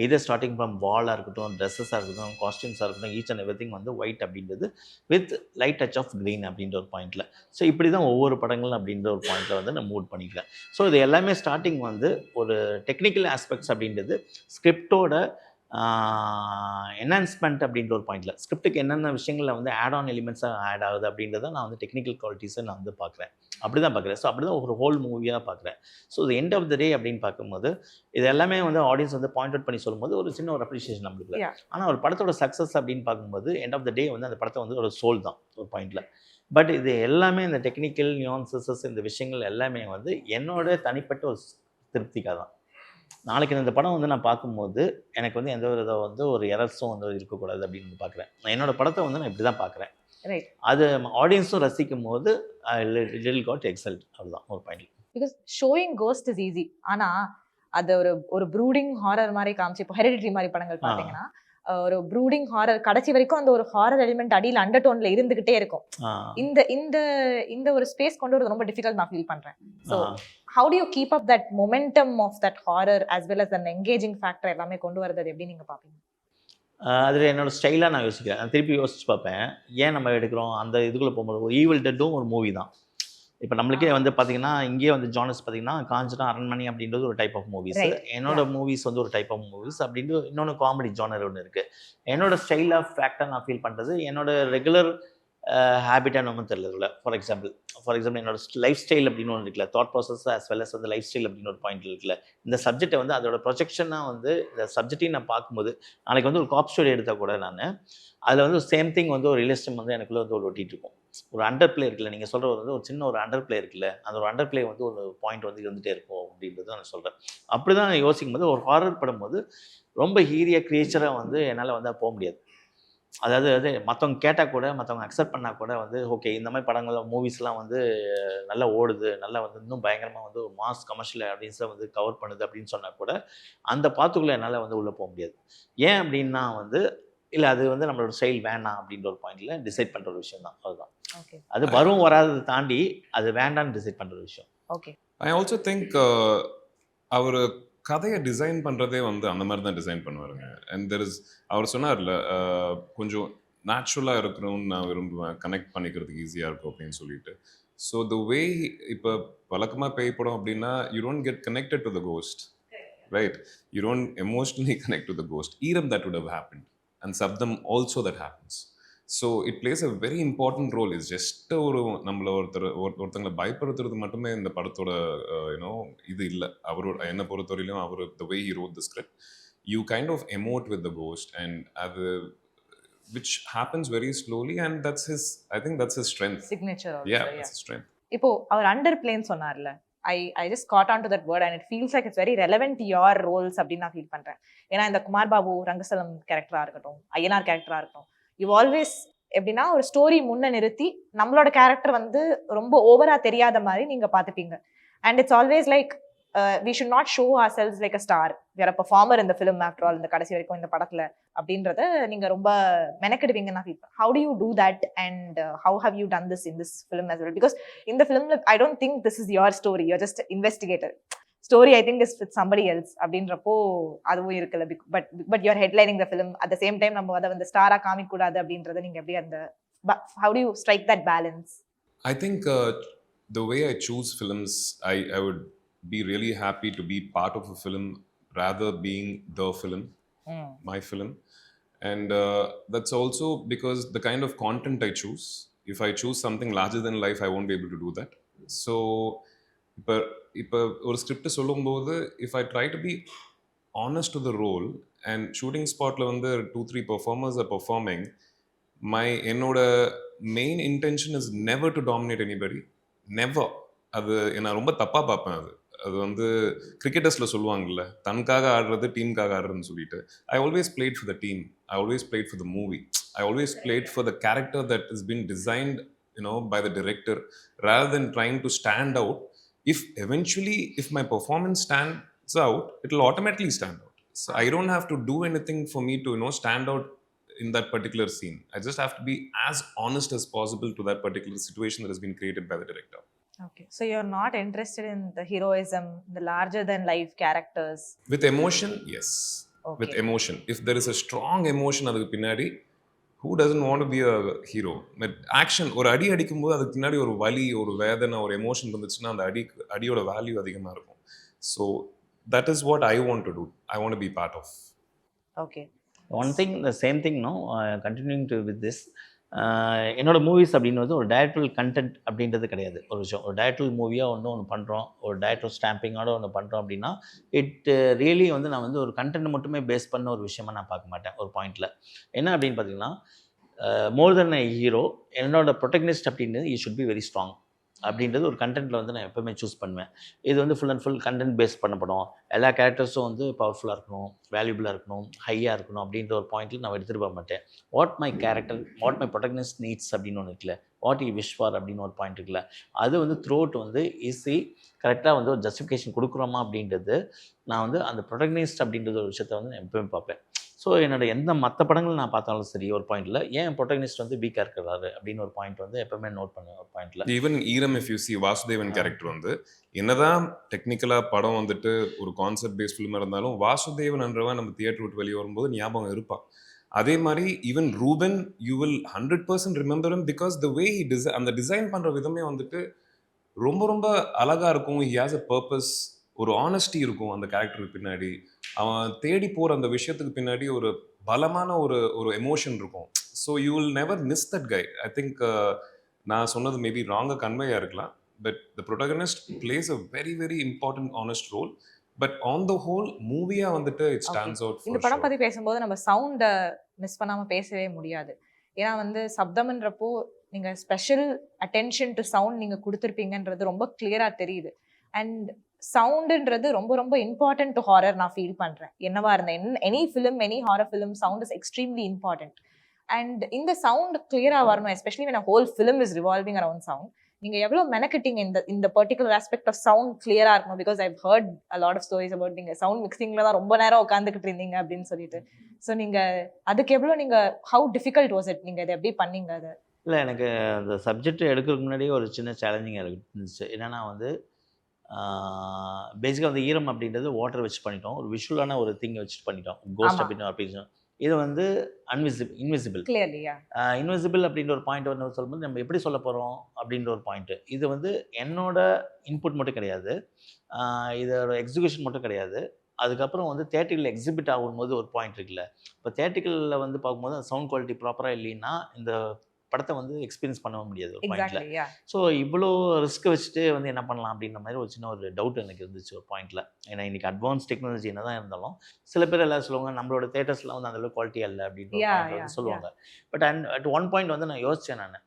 எதர் ஸ்டார்டிங் ஃப்ரம் வாலாக இருக்கட்டும், ட்ரெஸ்ஸஸாக இருக்கட்டும், காஸ்டியூம்ஸாக இருக்கட்டும், ஈச் அண்ட் எவ்ரி திங் வந்து ஒயிட் அப்படின்றது with light touch of green அப்படின்ற ஒரு பாயிண்டில். ஸோ இப்படி தான் ஒவ்வொரு படங்களும் அப்படின்ற ஒரு பாயிண்டில் வந்து நான் மூட் பண்ணிக்கிறேன். ஸோ இது எல்லாமே ஸ்டார்டிங் வந்து ஒரு டெக்னிக்கல் ஆஸ்பெக்ட்ஸ் அப்படின்றது ஸ்கிரிப்டோட என்ஹான்ஸ்மெண்ட் அப்படின்ற ஒரு பாயிண்டில் ஸ்கிரிப்டுக்கு என்னென்ன விஷயங்களில் வந்து ஆட் ஆன் எலிமெண்ட்ஸாக ஆட் ஆகுது அப்படின்றத நான் வந்து டெக்னிக்கல் குவாலிட்டிஸை நான் வந்து பார்க்குறேன். அப்படி தான் பார்க்குறேன். ஸோ அப்படி தான் ஒரு ஹோல் மூவியாக பார்க்குறேன். ஸோ இது எண்ட் ஆஃப் த டே அப்படின்னு பார்க்கும்போது இது எல்லாமே வந்து ஆடியன்ஸ் வந்து பாயிண்ட் அவுட் பண்ணி சொல்லும்போது ஒரு சின்ன ஒரு அப்ரிஷியேஷன் நம்மளுக்கு. ஆனால் ஒரு படத்தோட சக்ஸஸ் அப்படின்னு பார்க்கும்போது எண்ட் ஆஃப் த டே வந்து அந்த படத்தை வந்து ஒரு சோல் தான் ஒரு பாயிண்டில். பட் இது எல்லாமே இந்த டெக்னிக்கல் நியூன்சஸ் இந்த விஷயங்கள் எல்லாமே வந்து என்னோட தனிப்பட்ட ஒரு திருப்திக்காக தான். நாளைக்கு இந்த படம் வந்து நான் பார்க்கும்போது எனக்கு வந்து எந்த வித வந்து ஒரு எரர்ஸும் வந்து இருக்கக்கூடாது அப்படின்னு பார்க்குறேன். நான் என்னோடய படத்தை வந்து நான் இப்படி தான் பார்க்குறேன். அது ஆடியன்ஸும் ரசிக்கும் போது லிட்டில் காட் எக்ஸல்ட். அதுதான் ஒரு point. Because showing ghost is easy. ஆனால் அது ஒரு ப்ரூடிங் ஹாரர் மாதிரி காமிச்சு, இப்போ ஹெரிடிட்டரி மாதிரி படங்கள் பாத்தீங்கன்னா ஒரு ப்ரூடிங் ஹாரர் கடைசி வரைக்கும் அந்த ஒரு ஹாரர் எலிமெண்ட் அடியில் அண்டர் டோன்ல இருந்துகிட்டே இருக்கும். இந்த இந்த இந்த ஒரு ஸ்பேஸ் கொண்டு வரது ரொம்ப டிஃபிகல்ட் நான் ஃபீல் பண்றேன். So how do you keep up that momentum of that horror as well as அந்த என்கேஜிங் ஃபேக்டர் எல்லாமே கொண்டு வரது எப்படி நீங்க பாப்பீங்க? அதில் என்னோட ஸ்டைலாக நான் யோசிக்கிறேன். நான் திருப்பி யோசிச்சு பார்ப்பேன், ஏன் நம்ம எடுக்கிறோம் அந்த இதுக்குள்ளே போகும்போது. ஒரு ஈவில் டெட்டும் ஒரு மூவி தான். இப்போ நம்மளுக்கே வந்து பார்த்தீங்கன்னா, இங்கேயே வந்து ஜானர்ஸ் பார்த்தீங்கன்னா, காஞ்சனா, அரண்மனை அப்படின்றது ஒரு டைப் ஆஃப் மூவிஸ். என்னோட மூவிஸ் வந்து ஒரு டைப் ஆஃப் மூவிஸ் அப்படின்ட்டு இன்னொன்று காமெடி ஜானர் ஒன்று இருக்குது. என்னோட ஸ்டைல் ஆஃப் ஃபேக்டர் நான் ஃபீல் பண்ணுறது என்னோட ரெகுலர் ஹேபிட்டாக நம்ம தெரியல. ஃபார் எக்ஸாம்பிள் என்னோட லைஃப் ஸ்டைல் அப்படின்னு ஒன்று இருக்குல்ல, thought process as well as வந்து லைஃப் ஸ்டைல் அப்படின்னு ஒரு பாயிண்ட் இருக்குல்ல. இந்த சப்ஜெக்டை வந்து அதோட ப்ரொஜெக்ஷனாக வந்து இந்த சப்ஜெக்டையும் நான் பார்க்கும்போது, நாளைக்கு வந்து ஒரு காப் ஸ்டோரி எடுத்தால் கூட நான் அதில் வந்து சேம் திங் வந்து ஒரு ரியலிஸ்டம் வந்து எனக்குள்ளே வந்து ஒரு ஒட்டிகிட்டு இருக்கும். ஒரு அண்டர் பிளே இருக்குல்ல, நீங்கள் சொல்கிறது வந்து ஒரு சின்ன ஒரு அண்டர் பிளே இருக்குல்ல, அந்த ஒரு அண்டர் பிளே வந்து ஒரு பாயிண்ட் வந்து இருந்துகிட்டே இருக்கும் அப்படின்றது நான் சொல்கிறேன். அப்படி தான் யோசிக்கும் போது ஒரு ஹாரர் படம் போது ரொம்ப ஹீரிய க்ரியேச்சராக வந்து என்னால் வந்து போக முடியாது. அதாவது மற்றவங்க கேட்டால் கூட, மற்றவங்க அக்செப்ட் பண்ணால் கூட வந்து ஓகே இந்த மாதிரி படங்கள் மூவிஸ்லாம் வந்து நல்லா ஓடுது, நல்லா வந்து இன்னும் பயங்கரமாக வந்து ஒரு மாஸ் கமர்ஷியல் ஆடியன்ஸை வந்து கவர் பண்ணுது அப்படின்னு சொன்னால் கூட அந்த பாத்துக்குள்ளே என்னால் வந்து உள்ளே போக முடியாது. ஏன் அப்படின்னா வந்து இல்லை அது வந்து நம்மளோட ஸ்டைல் வேணாம் அப்படின்ற ஒரு பாயிண்டில் டிசைட் பண்ணுற ஒரு விஷயம் தான். அதுதான் அது வரும் வராததை தாண்டி அது வேண்டான்னு டிசைட் பண்ணுற ஒரு விஷயம். ஓகே, ஐ ஆல்சோ திங்க் அவர் கதையை டிசைன் பண்ணுறதே வந்து அந்த மாதிரி தான் டிசைன் பண்ணுவாருங்க. அண்ட் தெர் இஸ் அவர் சொன்னார்ல, கொஞ்சம் நேச்சுரலாக இருக்கணும்னு நான் விரும்புவேன், கனெக்ட் பண்ணிக்கிறதுக்கு ஈஸியாக இருக்கும் அப்படின்னு சொல்லிட்டு. ஸோ த வே இப்போ வழக்கமாக பேய் படம் அப்படின்னா you don't get connected to the ghost, right? You don't emotionally connect to the ghost. Eeram that would have happened and Sabdham also that happens. So it plays a very important role. Is just ஒரு நம்மளை ஒருத்தங்களை பயப்படுத்துறது மட்டுமே இந்த படத்தோட you know இது இல்லை. அவரோட என்னை பொறுத்தவரையிலும் அவர் the way he wrote the script, you kind of emote with the ghost and அது which happens very slowly and that's his, I think that's his strength. Signature also, yeah, that's his strength. இப்போ அவர் under பிளேன்னு சொன்னார்ல, I just caught on to that word and it feels like it's very relevant to your roles அப்படின்னு நான் feel பண்றேன். ஏன்னா இந்த குமார் பாபு ரங்கஸ்தலம் கேரக்டரா இருக்கட்டும், ஐயனார் கேரக்டரா இருக்கட்டும், யூ ஆல்வேஸ் எப்படின்னா ஒரு ஸ்டோரி முன்ன நிறுத்தி நம்மளோட கேரக்டர் வந்து ரொம்ப ஓவரா தெரியாத மாதிரி நீங்க பாத்துப்பீங்க. And it's always like we should not show ourselves like a star, we are a performer in the film after all, இந்த கடைசி வரைக்கும் இந்த படத்துல அப்படின்றத நீங்க ரொம்ப மெனக்கெடுவீங்கன்னா ஃபீல் பண்ண. How do you do that and how have you done this in this film as well? Because in the film I don't think this is your story, you're just investigator. Story I think is with somebody else அப்படின்றப்போ அதுவும் இருக்குல்ல. but you're headlining the film at the same time நம்ம அதை வந்து ஸ்டாரா காமிக்க கூடாது அப்படின்றத நீங்க எப்படி அந்த how do you strike that balance? I think the way I choose films, I would be really happy to be part of a film rather being the film, my film. And that's also because the kind of content I choose, if I choose something larger than life I won't be able to do that. So இப்போ ஒரு script சொல்லும்போது if I try to be honest to the role and shooting spotல வந்து 2-3 performers are performing, என்னோட main intention is never to dominate anybody, never. அது நான் ரொம்ப தப்பாக பார்ப்பேன். அது வந்து கிரிக்கெட்டர்ஸில் சொல்லுவாங்கல்ல, தனக்காக ஆடுறது டீமுக்காக ஆடுறதுன்னு சொல்லிட்டு. I always played for the team, I always played for the movie, I always played for the character that is been designed by the director rather than trying to stand out. If eventually if my performance stands out, it will automatically stand out. So I don't have to do anything for me to stand out in that particular scene. I just have to be as honest as possible to that particular situation that has been created by the director. Okay, so you're not interested in the heroism, the larger than life characters? With emotion, yes. Okay. With emotion, if there is a strong emotion adukku pinnadi, who doesn't want to be a hero? But action, ஒரு அடி அடிக்கும்போது அதுக்கு பின்னாடி ஒரு வலி, ஒரு வேதனை, ஒரு எமோஷன் இருந்துச்சுன்னா அந்த அடியோட வேல்யூ அதிகமாக இருக்கும். So that is what I want to do, I want to be part of. Okay, one thing, the same thing, no, continuing to with this, என்னோட மூவிஸ் அப்படின்றது ஒரு டைரக்டல் கண்டென்ட் அப்படின்றது கிடையாது. ஒரு விஷயம், ஒரு டைரக்டல் மூவியாக ஒன்று பண்ணுறோம், ஒரு டைரக்டல் ஸ்டாம்பிங்கோட ஒன்று பண்ணுறோம் அப்படின்னா இட் ரியலி வந்து நான் வந்து ஒரு கண்டென்ட் மட்டுமே பேஸ் பண்ண ஒரு விஷயமா நான் பார்க்க மாட்டேன். ஒரு பாயிண்டில் என்ன அப்படின்னு பார்த்தீங்கன்னா, மோர் தென் எ ஹீரோ, என்னோட ப்ரொட்டகனிஸ்ட் அப்படின்றது you should be very strong. அப்படின்றது ஒரு கண்டென்ட்டில் வந்து நான் எப்போவுமே சூஸ் பண்ணுவேன். இது வந்து full and full content base பண்ண படம். எல்லா கேரக்டர்ஸும் வந்து பவர்ஃபுல்லாக இருக்கணும், வேல்யூபிளாக இருக்கணும், ஹையாக இருக்கணும் அப்படின்ற ஒரு பாயிண்ட்டில் நான் எடுத்துகிட்டு போக மாட்டேன். What my character, what my protagonist needs அப்படின்னு ஒன்று இருக்குல்ல, வாட் ஈ விஷ் ஃபார் அப்படின்னு ஒரு பாயிண்ட் இருக்குல்ல, அது வந்து த்ரூ அவுட் வந்து ஈஸி கரெக்டாக வந்து ஒரு ஜஸ்டிஃபிகேஷன் கொடுக்குறோமா அப்படின்றது நான் வந்து அந்த ப்ரொடகனிஸ்ட் அப்படின்றது ஒரு விஷயத்தை வந்து நான் எப்பவுமே பார்ப்பேன். ஸோ என்னோட எந்த மற்ற படங்கள் நான் பார்த்தாலும் சரி ஒரு பாயிண்டில் ஏன் ப்ரொட்டகனிஸ்ட் வந்து வீக்காக இருக்கிறாரு அப்படின்னு ஒரு பாயிண்ட் வந்து எப்பவுமே நோட் பண்ணுவேன் ஒரு பாயிண்டில். ஈவன் ஈரம் if you see Vasudevan character வந்து என்னதான் டெக்னிக்கலாக படம் வந்துட்டு ஒரு கான்செப்ட் பேஸ்ட் ஃபிலிமாக இருந்தாலும் வாசுதேவன்ன்றவன் நம்ம தியேட்டர் விட்டு வெளியே வரும்போது ஞாபகம் இருப்பான். அதே மாதிரி even Ruben you will 100% remember him because the way he அந்த டிசைன் பண்ணுற விதமே வந்துட்டு ரொம்ப ரொம்ப அழகாக இருக்கும். ஹி ஹேஸ் அ பர்பஸ், ஒரு ஆனஸ்டி இருக்கும் அந்த கேரக்டருக்கு பின்னாடி. அவன் தேடி போகிற அந்த விஷயத்துக்கு பின்னாடி ஒரு பலமான ஒரு எமோஷன் இருக்கும். So you will never miss that guy. I think நான் சொன்னது மேபி ராங்காக கன்வேயாக இருக்கலாம், but the protagonist plays a very very important honest role. But on the whole மூவியாக வந்துட்டு இட் ஸ்டாண்ட்ஸ் அவுட். இந்த படம் பற்றி பேசும்போது நம்ம சவுண்டை மிஸ் பண்ணாமல் பேசவே முடியாது. ஏன்னா வந்து சப்தம்ன்றப்போ நீங்கள் ஸ்பெஷல் அட்டென்ஷன் டு சவுண்ட் நீங்கள் கொடுத்துருப்பீங்கன்றது ரொம்ப கிளியராக தெரியுது. அண்ட் சவுண்டுன்றது ரொம்ப ரொம்ப இம்பார்ட்டன்ட் டு ஹாரர் நான் ஃபீல் பண்ணுறேன். என்னவா இருந்தேன் any film, any horror film, sound is extremely important. And இந்த சவுண்ட் கிளியராக வரணும், especially when a whole film is revolving around sound. நீங்கள் எவ்வளோ மெனக்கிட்டீங்க இந்த பர்டிகுலர் ஆஸ்பெக்ட் ஆஃப் சவுண்ட் கிளியராக இருக்கணும். Because I've heard a lot of stories about நீங்கள் sound மிக்சிங்கில் தான் ரொம்ப நேரம் உட்காந்துக்கிட்டு இருந்தீங்க அப்படின்னு சொல்லிட்டு. ஸோ நீங்கள் அதுக்கு எவ்வளோ ஹவு டிஃபிகல்ட் வாஸ் இட், நீங்கள் இதை எப்படி பண்ணீங்க? அதை இல்லை, எனக்கு அந்த சப்ஜெக்ட் எடுக்கிறதுக்கு முன்னாடியே ஒரு சின்ன சேலஞ்சிங்காக இருந்துச்சு. என்னென்னா வந்து பேசிக்காக வந்து ஈரம் அப்படின்றது வாட்டர் வச்சு பண்ணிட்டோம், ஒரு விஷுவலான ஒரு திங்கை வச்சுட்டு பண்ணிட்டோம், கோஸ்ட் அப்படின்னு அப்படின்னு. இது வந்து இன்விசிபிள் இன்விசிபிள் அப்படின்ற ஒரு பாயிண்ட் வந்து சொல்லும்போது நம்ம எப்படி சொல்ல போகிறோம் அப்படின்ற ஒரு பாயிண்ட்டு. இது வந்து என்னோட இன்புட் மட்டும் கிடையாது, இதோட எக்ஸிக்யூஷன் மட்டும் கிடையாது. அதுக்கப்புறம் வந்து தேட்டரில் எக்ஸிபிட் ஆகும்போது ஒரு பாயிண்ட் இருக்குல்ல, இப்போ தேட்டரில் வந்து பார்க்கும்போது அந்த சவுண்ட் குவாலிட்டி ப்ராப்பராக இல்லைன்னா இந்த படத்தை வந்து எக்ஸ்பீரியன்ஸ் பண்ண முடியாது ஒரு பாயிண்டில். ஸோ இவ்வளோ ரிஸ்க் வச்சுட்டு வந்து என்ன பண்ணலாம் அப்படின்ற மாதிரி ஒரு சின்ன ஒரு டவுட் எனக்கு இருந்துச்சு ஒரு பாயிண்டில். ஏன்னா இன்றைக்கி அட்வான்ஸ் டெக்னாலஜி என்ன தான் இருந்தாலும் சில பேர் எல்லாம் சொல்லுவாங்க நம்மளோட தேட்டர்ஸ்லாம் வந்து அந்தளவு குவாலிட்டியாக இல்லை அப்படின்ற பாயிண்ட் வந்து சொல்லுவாங்க. பட் அட் ஒன் பாயிண்ட் வந்து நான் யோசித்தேன் நான்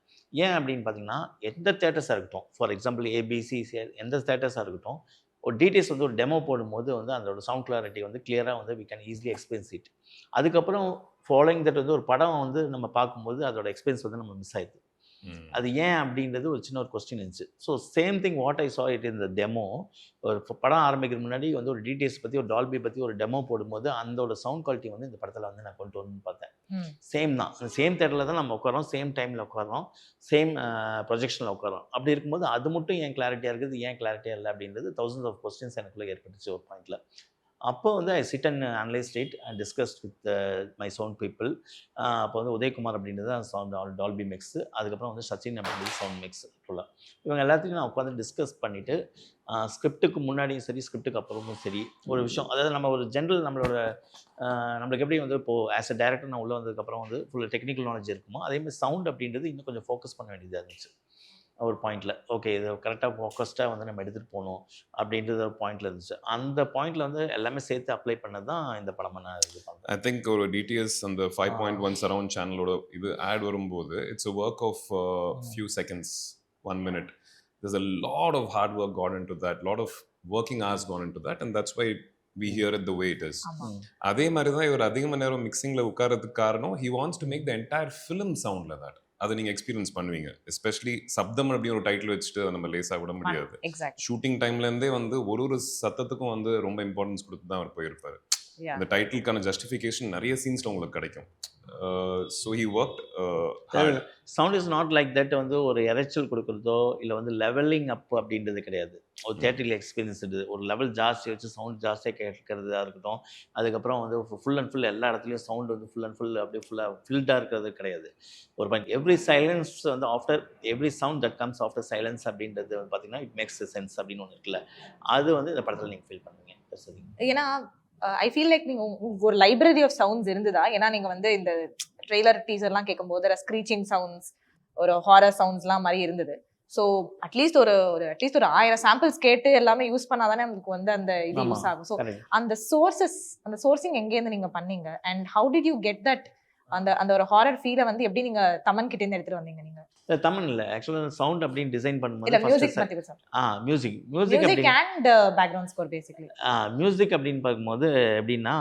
ஏன் அப்படின்னு பார்த்தீங்கன்னா, எந்த தேட்டர்ஸாக இருக்கட்டும், ஃபார் எக்ஸாம்பிள் ஏபிசி எந்த தேட்டர்ஸாக இருக்கட்டும், ஒரு டீட்டெயில்ஸ் வந்து ஒரு டெமோ போடும்போது வந்து அதோட சவுண்ட் கிளாரிட்டி வந்து கிளியராக வந்து we can easily experience it. அதுக்கப்புறம் ஃபாலோயிங் தட் வந்து ஒரு படம் வந்து நம்ம பார்க்கும்போது அதோட எக்ஸ்பீரியன்ஸ் வந்து நம்ம மிஸ் ஆயிடுது. அது ஏன் அப்படின்றது ஒரு சின்ன ஒரு கொஸ்டின் இருந்துச்சு. So same thing what I saw it இந்த டெமோ. ஒரு படம் ஆரம்பிக்கிற முன்னாடி வந்து ஒரு டீட்டெயில்ஸ் பற்றி ஒரு டால்பி பற்றி ஒரு டெமோ போடும்போது அதோட சவுண்ட் குவாலிட்டி வந்து இந்த படத்தில் வந்து நான் கொண்டு வரணும்னு பார்த்தேன். சேம் தான், சேம் தேட்டரில் தான் நம்ம உட்காரோம், சேம் டைமில் உட்காரோம், சேம் ப்ரொஜெக்ஷனில் உட்காரோம். அப்படி இருக்கும்போது அது மட்டும் ஏன் கிளாரிட்டியாக இருக்குது, ஏன் கிளாரிட்டியாக இல்லை அப்படின்றது தௌசண்ட்ஸ் ஆஃப் கொஸ்டின்ஸ் எனக்குள்ளே ஏற்பட்டுச்சு ஒரு பாயிண்டில். அப்போ வந்து I sit and analyse it and discussed with my sound people. அப்போ வந்து உதயகுமார் அப்படின்றது அந்த சவுண்ட் டால்பி மிக்ஸு, அதுக்கப்புறம் வந்து சச்சின் அப்படின்றது சவுண்ட் மிக்ஸ். ஃபுல்லாக இவங்க எல்லாத்தையும் நான் உட்காந்து டிஸ்கஸ் பண்ணிவிட்டு ஸ்கிரிப்டுக்கு முன்னாடியும் சரி ஸ்கிரிப்டுக்கு அப்புறமும் சரி ஒரு விஷயம், அதாவது நம்ம ஒரு ஜென்ரல் நம்மளுக்கு எப்படி வந்து இப்போது ஆஸ் அ டேரக்டர் நான் உள்ளே வந்ததுக்கப்புறம் வந்து ஃபுல் டெக்னிக்கல் நாலேஜ் இருக்குமோ அதேமாதிரி சவுண்ட் அப்படின்றது இன்னும் கொஞ்சம் ஃபோக்கஸ் பண்ண வேண்டியதாக இருந்துச்சு ஒரு பாயிண்டில். ஓகே, இதை கரெக்டாக ஃபோக்கஸ்டாக வந்து நம்ம எடுத்துகிட்டு போகணும் அப்படின்றது ஒரு பாயிண்டில் இருந்துச்சு. அந்த பாயிண்டில் வந்து எல்லாமே சேர்த்து அப்ளை பண்ணது தான் இந்த படமாக நான் இது பண்ணுறேன். ஐ திங்க் ஒரு டிடிஎஸ் அந்த 5.1 சரவுண்ட் சேனலோட இது ஆட் வரும்போது it's a work of few seconds, 1 minute. There's a lot of hard work gone into that, lot of working hours gone into that, and that's why we hear it the way it is. அதே மாதிரி தான் இவர் அதிகமாக நேரம் மிக்சிங்கில் உட்காரதுக்கு காரணம், he wants to make the entire film sound like that. அதை நீங்கள் experience பண்ணுவீங்க. எஸ்பெஷலி சப்தம் அப்படின்னு ஒரு டைட்டில் வச்சுட்டு நம்ம லேஸாக விட முடியாது. ஷூட்டிங் டைம்லேருந்தே வந்து ஒரு சத்தத்துக்கும் வந்து ரொம்ப இம்பார்ட்டன்ஸ் கொடுத்து தான் அவர் போயிருப்பார். இந்த டைட்டிலுக்கான ஜஸ்டிஃபிகேஷன் நிறைய சீன்ஸில் உங்களுக்கு கிடைக்கும். So he work hard. Sound is not like that வந்து ஒரு இறைச்சல் கொடுக்குறதோ இல்லை வந்து லெவலிங் அப் அப்படின்றது கிடையாது. ஒரு தேட்டரில் எக்ஸ்பீரியன்ஸ் இருக்குது, ஒரு லெவல் ஜாஸ்தி வச்சு சவுண்ட் ஜாஸ்தியாக கேட்கறதா இருக்கட்டும், அதுக்கப்புறம் வந்து ஃபுல் அண்ட் ஃபுல் எல்லா இடத்துலையும் சவுண்ட் வந்து ஃபுல் அண்ட் ஃபுல் அப்படியே ஃபுல்லாக ஃபில்டாக இருக்கிறது கிடையாது. ஒரு பாயிண்ட் எவ்ரி சைலன்ஸ் வந்து after every sound that comes after silence அப்படின்றது வந்து பார்த்தீங்கன்னா இட் மேக்ஸ் சென்ஸ் அப்படின்னு ஒன்று இருக்குல்ல, அது வந்து இந்த படத்தில் நீங்கள் ஃபீல் பண்ணுவீங்க. சரி, ஏன்னா ஐ ஃபீல் லைக் நீங்கள் ஒரு லைப்ரரி ஆஃப் சவுண்ட்ஸ் இருந்ததா? ஏன்னா நீங்கள் வந்து இந்த ட்ரெய்லர் டீசர்லாம் கேட்கும்போது ஸ்க்ரீச்சிங் சவுண்ட்ஸ், ஒரு ஹாரர் சவுண்ட்ஸ்லாம் மாதிரி இருந்தது. ஸோ அட்லீஸ்ட் ஒரு 1000 சாம்பிள்ஸ் கேட்டு எல்லாமே யூஸ் பண்ணாதானே நமக்கு வந்து அந்த இது யூஸ் ஆகும். ஸோ அந்த சோர்சிங் எங்கேருந்து நீங்கள் பண்ணீங்க and how did you get that அந்த அந்த ஒரு ஹாரர் ஃபீலை வந்து எப்படி நீங்க தமன் கிட்ட இருந்து எடுத்துட்டு வந்தீங்க நீங்க? தமிழ் இல்லை ஆக்சுவலாக சவுண்ட் அப்படின்னு டிசைன் இல்ல பண்ணும்போது மியூசிக் ஃபர்ஸ்ட் பத்தி பேசுறோம். மியூசிக் மியூசிக் அப்படின்னு and background score basically. Music அப்படின்னு பார்க்கும்போது எப்படின்னா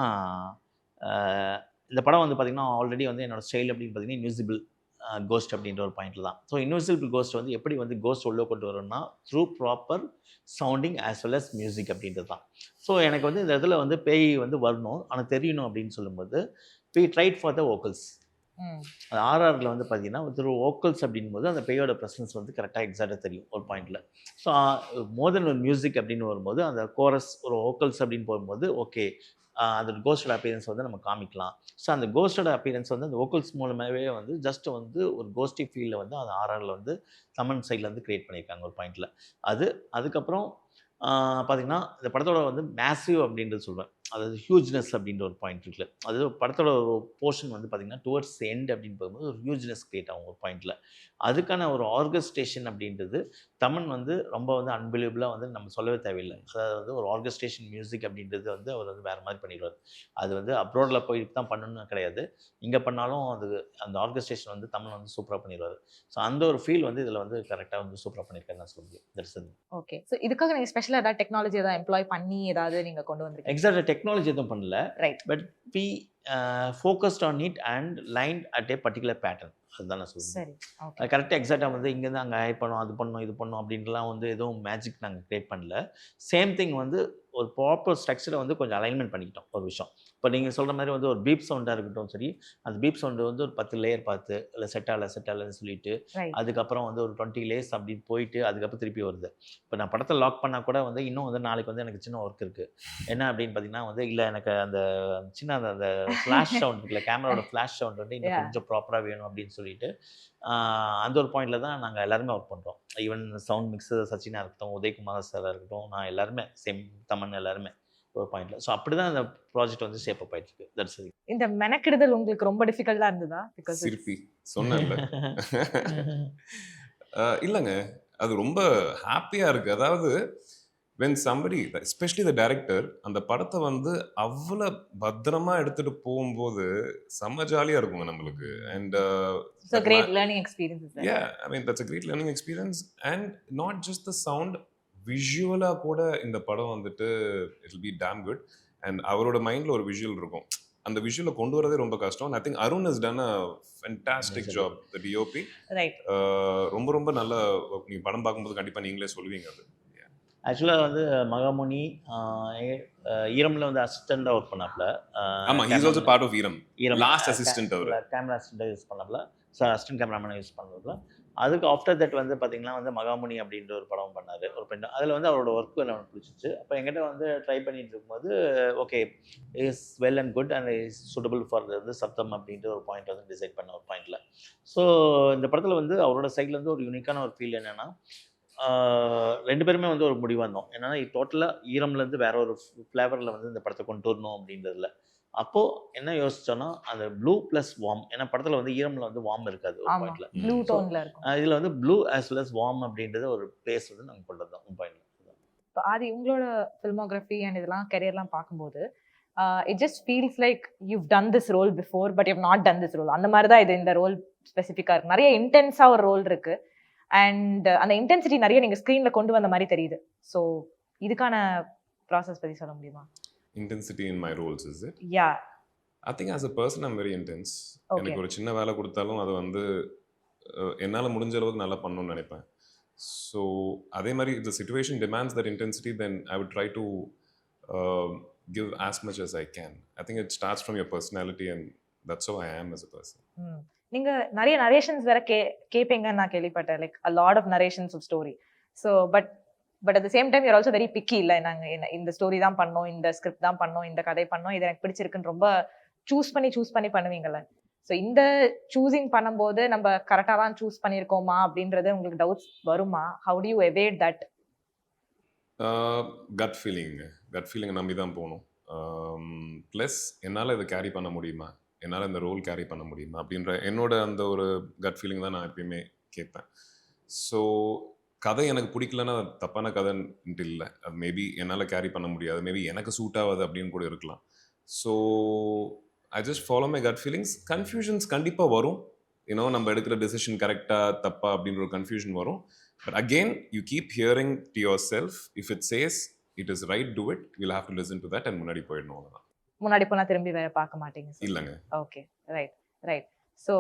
இந்த படம் வந்து பார்த்திங்கன்னா ஆல்ரெடி வந்து என்னோட ஸ்டைல் அப்படின்னு பார்த்தீங்கன்னா இன்விசிபிள் கோஸ்ட் அப்படின்ற ஒரு பாயிண்ட்ல தான். ஸோ இன்விசிபிள் கோஸ்ட் வந்து எப்படி வந்து கோஸ்ட் உள்ளே கொண்டு வரணும்னா through proper sounding as well as music அப்படின்றது தான். ஸோ எனக்கு வந்து இந்த இடத்துல வந்து பேய் வந்து வரணும் ஆனால் தெரியணும் அப்படின்னு சொல்லும்போது we tried for the vocals. அது ஆர்ஆரில் வந்து பார்த்தீங்கன்னா ஒரு வோக்கல்ஸ் அப்படின்போது அந்த பேயோட ப்ரெசன்ஸ் வந்து கரெக்டாக எக்ஸாக்டாக தெரியும் ஒரு பாயிண்டில். ஸோ மோர் தென் ஒரு மியூசிக் அப்படின்னு வரும்போது அந்த கோரஸ் ஒரு வோக்கல்ஸ் அப்படின்னு போகும்போது ஓகே அந்த கோஸ்டோட அப்பியரன்ஸ் வந்து நம்ம காமிக்கலாம். ஸோ அந்த கோஸ்டோட அப்பியரன்ஸ் வந்து அந்த வோக்கல்ஸ் மூலமாகவே வந்து ஜஸ்ட் வந்து ஒரு கோஸ்டி ஃபீலில் வந்து அந்த ஆர்ஆரில் வந்து தமிழ் சைடில் வந்து க்ரியேட் பண்ணியிருக்காங்க ஒரு பாயிண்டில். அதுக்கப்புறம் பார்த்திங்கன்னா இந்த படத்தோட வந்து மேசிவ் அப்படின்றது சொல்லுவேன். அதாவது ஹியூஜ்னஸ் அப்படின்ற ஒரு பாயிண்ட் இருக்குல்ல, அது படத்தோட ஒரு போர்ஷன் வந்து பார்த்திங்கன்னா டுவர்ட்ஸ் எண்ட் அப்படின்னு போகும்போது ஒரு ஹியூஜ்னஸ் க்ரியேட் ஆகும் ஒரு பாயிண்டில். அதுக்கான ஒரு ஆர்கஸ்ட்ரேஷன் அப்படின்றது தமிழ் வந்து ரொம்ப வந்து அன்பிலியபிளாக வந்து நம்ம சொல்லவே தேவையில்லை. அதாவது வந்து ஒரு ஆர்கஸ்ட்ரேஷன் மியூசிக் அப்படின்றது வந்து அவர் வந்து வேறு மாதிரி பண்ணிடுவார். அது வந்து அப்ராடில் போயிட்டு தான் பண்ணணும்னு கிடையாது, இங்கே பண்ணாலும் அது அந்த ஆர்கஸ்ட்ரேஷன் வந்து தமிழ் வந்து சூப்பராக பண்ணிடுவார். ஸோ அந்த ஒரு ஃபீல் வந்து இதில் வந்து கரெக்டாக வந்து சூப்பராக பண்ணியிருக்காரு நான் சொல்லுவேன். That's it. ஓகே. ஸோ இதுக்காக நீங்கள் ஸ்பெஷலாக ஏதாவது டெக்னாலஜி ஏதாவது எம்ப்ளாய் பண்ணி ஏதாவது நீங்கள் கொண்டு வந்திருக்கீங்க? எக்ஸாக்டாக டெக்னாலஜி எதுவும் பண்ணல, right. But we focused on it and line at a particular pattern. அதுதான் நான் சொல்லுவேன். சரி, ஓகே. கரெக்டாக எக்ஸாக்டாக வந்து இங்கேருந்து அங்கே ஹை பண்ணோம், அது பண்ணோம், இது பண்ணோம் அப்படின்ட்டுலாம் வந்து எதுவும் மேஜிக் நாங்கள் க்ரியேட் பண்ணல. சேம் திங் வந்து ஒரு ப்ராப்பர் ஸ்ட்ரக்சரை வந்து கொஞ்சம் அலைன்மெண்ட் பண்ணிக்கிட்டோம் ஒரு விஷயம். இப்போ நீங்கள் சொல்கிற மாதிரி வந்து ஒரு பீப் சவுண்டாக இருக்கட்டும் சரி, அந்த பீப் சவுண்டு வந்து ஒரு 10 லேயர் பார்த்து இல்லை செட் ஆகலைன்னு சொல்லிட்டு அதுக்கப்புறம் வந்து ஒரு 20 லேயர்ஸ் அப்படி போயிட்டு அதுக்கப்புறம் திருப்பி வருது. இப்போ நான் படத்தை லாக் பண்ணால் கூட வந்து இன்னும் வந்து நாளைக்கு வந்து எனக்கு சின்ன ஒர்க் இருக்குது. என்ன அப்படின்னு பார்த்தீங்கன்னா வந்து இல்லை எனக்கு அந்த சின்ன அந்த ஃப்ளாஷ் சவுண்ட் இருக்குல்ல, கேமராவோட ஃப்ளாஷ் சவுண்ட் வந்து இன்னும் கொஞ்சம் ப்ராப்பராக வேணும் அப்படின்னு சொல்லிட்டு அந்த ஒரு பாயிண்டில் தான் நாங்கள் எல்லாருமே ஒர்க் பண்ணுறோம். ஈவன் சவுண்ட் மிக்ஸர் சச்சினாக இருக்கட்டும், உதயகுமார் சாராக இருக்கட்டும், நான் எல்லாருமே சேம் தமிழ் எல்லாருமே ஒரு பாயிண்டில். ஸோ அப்படி தான் இந்த ப்ராஜெக்ட் வந்து ஷேப் அப் ஆகிட்டு இருக்கு. That's it. இந்த மெனக்கிடுதல் உங்களுக்கு ரொம்ப டிஃபிகல்ட்டாக இருந்ததா? பிகாஸ் சிற்பி சொன்னேன்ல. இல்லைங்க, அது ரொம்ப ஹாப்பியாக இருக்குது. அதாவது when somebody, especially the director, அந்த படத்தை வந்து அவ்வளோ பத்திரமா எடுத்துட்டு போகும்போது செம்ம ஜாலியாக இருக்குங்க நம்மளுக்கு. And it's a great learning experience. yeah, I mean that's a great learning experience. And not just the sound, விஷுவலாக கூட இந்த படம் வந்துட்டு it will be damn good. and அவரோட மைண்டில் ஒரு விஷுவல் இருக்கும், அந்த விஷுவலை கொண்டு வரதே ரொம்ப கஷ்டம். I think Arun has done a fantastic job, the DOP. Right. ரொம்ப ரொம்ப நல்ல, நீங்கள் படம் பார்க்கும்போது கண்டிப்பாக நீங்களே சொல்லுவீங்க அது. ஆக்சுவலாக வந்து மகாமுனி ஈரமில் வந்து அசிஸ்டண்டாக ஒர்க் பண்ணாப்புல. ஆமாம், he is also part of Eeram. Last assistant அவர். கேமரா அசிஸ்டண்டாக யூஸ் பண்ணாப்புல, அசிஸ்டன்ட் கேமராமேனாக யூஸ் பண்ணாப்புல. அதுக்கு ஆஃப்டர் தட் வந்து பார்த்திங்கன்னா வந்து மகாமுனி அப்படின்ற ஒரு படம் பண்ணார் ஒரு பெண். அதில் வந்து அவரோட ஒர்க் எனக்கு பிடிச்சிச்சு. அப்போ என்கிட்ட வந்து ட்ரை பண்ணிட்டு இருக்கும்போது okay is well and good and is suitable for வந்து சப்தம் அப்படின்ற ஒரு பாயிண்ட் வந்து டிசைட் பண்ண ஒரு பாயிண்டில். ஸோ இந்த படத்தில் வந்து அவரோட சைட்லேருந்து ஒரு யூனிக்கான ஒரு ஃபீல் என்னென்னா, 2 பேருமே வந்து ஒரு முடிவு வந்தோம். என்னன்னா டோட்டலாக ஈரம்லேருந்து வேற ஒரு ஃப்ளேவரில் வந்து இந்த படத்தை கொண்டு வரணும் அப்படின்றதுல. அப்போது என்ன யோசிச்சோன்னா அந்த ப்ளூ ப்ளஸ் வார்ம், ஏன்னா படத்தில் வந்து ஈரமில் வந்து வார்ம் இருக்காது ஒரு பாயிண்டில், ப்ளூ டோன்ல இருக்கும். இதில் வந்து blue as well as warm அப்படின்றது ஒரு பிளேஸ் வந்து நாங்கள் கொண்டு வந்தோம் ஒரு பாயிண்டில். இப்போ ஆதி உங்களோட ஃபில்மோகிராஃபி அண்ட் இதெல்லாம் கெரியர்லாம் பார்க்கும்போது it just feels like you've done this role before but you've not done this role. அந்த மாதிரி தான் இது, இந்த ரோல் ஸ்பெசிஃபிக்காக இருக்குது. நிறைய இன்டென்ஸாக ஒரு ரோல் இருக்குது அண்ட் அந்த இன்டென்சிட்டி நிறைய நீங்கள் ஸ்க்ரீனில் கொண்டு வந்த மாதிரி தெரியுது. ஸோ இதுக்கான ப்ராசஸ் பற்றி சொல்ல முடியுமா? Intensity in my roles, is it? Yeah. I think as a person I'm very intense. எனக்கு ஒரு சின்ன வேலை கொடுத்தாலும் அது வந்து என்னால் முடிஞ்ச அளவுக்கு நல்லா பண்ணணும்னு நினைப்பேன். ஸோ அதே மாதிரி the situation demands that intensity, then I would try to give as much as I can. I think it starts from your personality and that's how I am as a person. நீங்க நிறைய narrations வேற கேப்பீங்கன்னு நான் கேள்விப்பட்டேன், like a lot of narrations of story. So but at the same time you're also very picky. இல்லை நாங்கள் இந்த story தான் பண்ணோம், இந்த ஸ்கிரிப்ட் தான் பண்ணோம், இந்த கதை பண்ணோம், இது எனக்கு பிடிச்சிருக்குன்னு ரொம்ப சூஸ் பண்ணி பண்ணுவீங்கல்ல. ஸோ இந்த சூஸிங் பண்ணும்போது நம்ம கரெக்டாக தான் சூஸ் பண்ணியிருக்கோமா அப்படின்றது உங்களுக்கு டவுட்ஸ் வருமா? How do you evade that? Gut ஃபீலிங்கை நம்பி தான் போகணும். ப்ளஸ் என்னால் இதை கேரி பண்ண முடியுமா, என்னால் இந்த ரோல் கேரி பண்ண முடியுமா அப்படின்ற என்னோட அந்த ஒரு கட் ஃபீலிங் தான் நான் எப்பயுமே கேட்பேன். ஸோ கதை எனக்கு பிடிக்கலன்னா தப்பான கதைன்ட்டு இல்லை, அது மேபி என்னால் கேரி பண்ண முடியாது, மேபி எனக்கு சூட் ஆகாது அப்படின்னு கூட இருக்கலாம். So I just follow my cut feelings. Confusions கண்டிப்பாக வரும். நம்ம எடுக்கிற டெசிஷன் கரெக்டாக தப்பா அப்படின்ற ஒரு கன்ஃபியூஷன் வரும். But again you keep hearing to your self. If it says it is right, do it. Will have to listen to that and முன்னாடி போயிடணும். அவ்வளோதான். முன்னாடி போனா திரும்பி வேற பார்க்க மாட்டீங்க sir? இல்லைங்க. Okay, right. So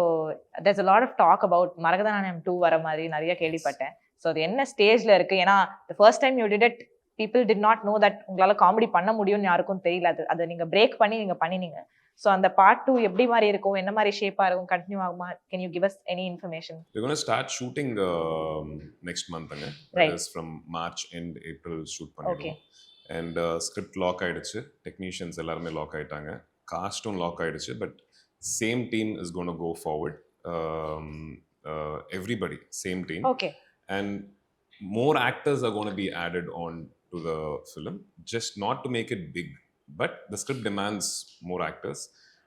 there's a lot of talk about மரகதநாணயம் 2 வர மாதிரி நிறைய கேள்விப்பட்டேன். ஸோ அது என்ன ஸ்டேஜ்ல இருக்கு? ஏன்னா the first time you did it, people did not know that உங்களால காமெடி பண்ண முடியும்னு யாருக்கும் தெரியல. அதை நீங்க பிரேக் பண்ணி நீங்க பண்ணினீங்க. ஸோ அந்த பார்ட் 2 எப்படி மாதிரி இருக்கும், என்ன மாதிரி ஷேப்பா இருக்கும், கண்டினியூ ஆகுமா? Can you give us any information? We're going to start shooting next month. Right. That is from March and April shoot பண்ணிடுவோம். And script lock ஆயிடுச்சு. Technicians எல்லாருமே lock ஆயிட்டாங்க. Castum lock ஆயிடுச்சு. But same team is going to go forward. Everybody, same team. Okay. And more actors are going to be added on to the film, just not to make it big, but the script demands more actors.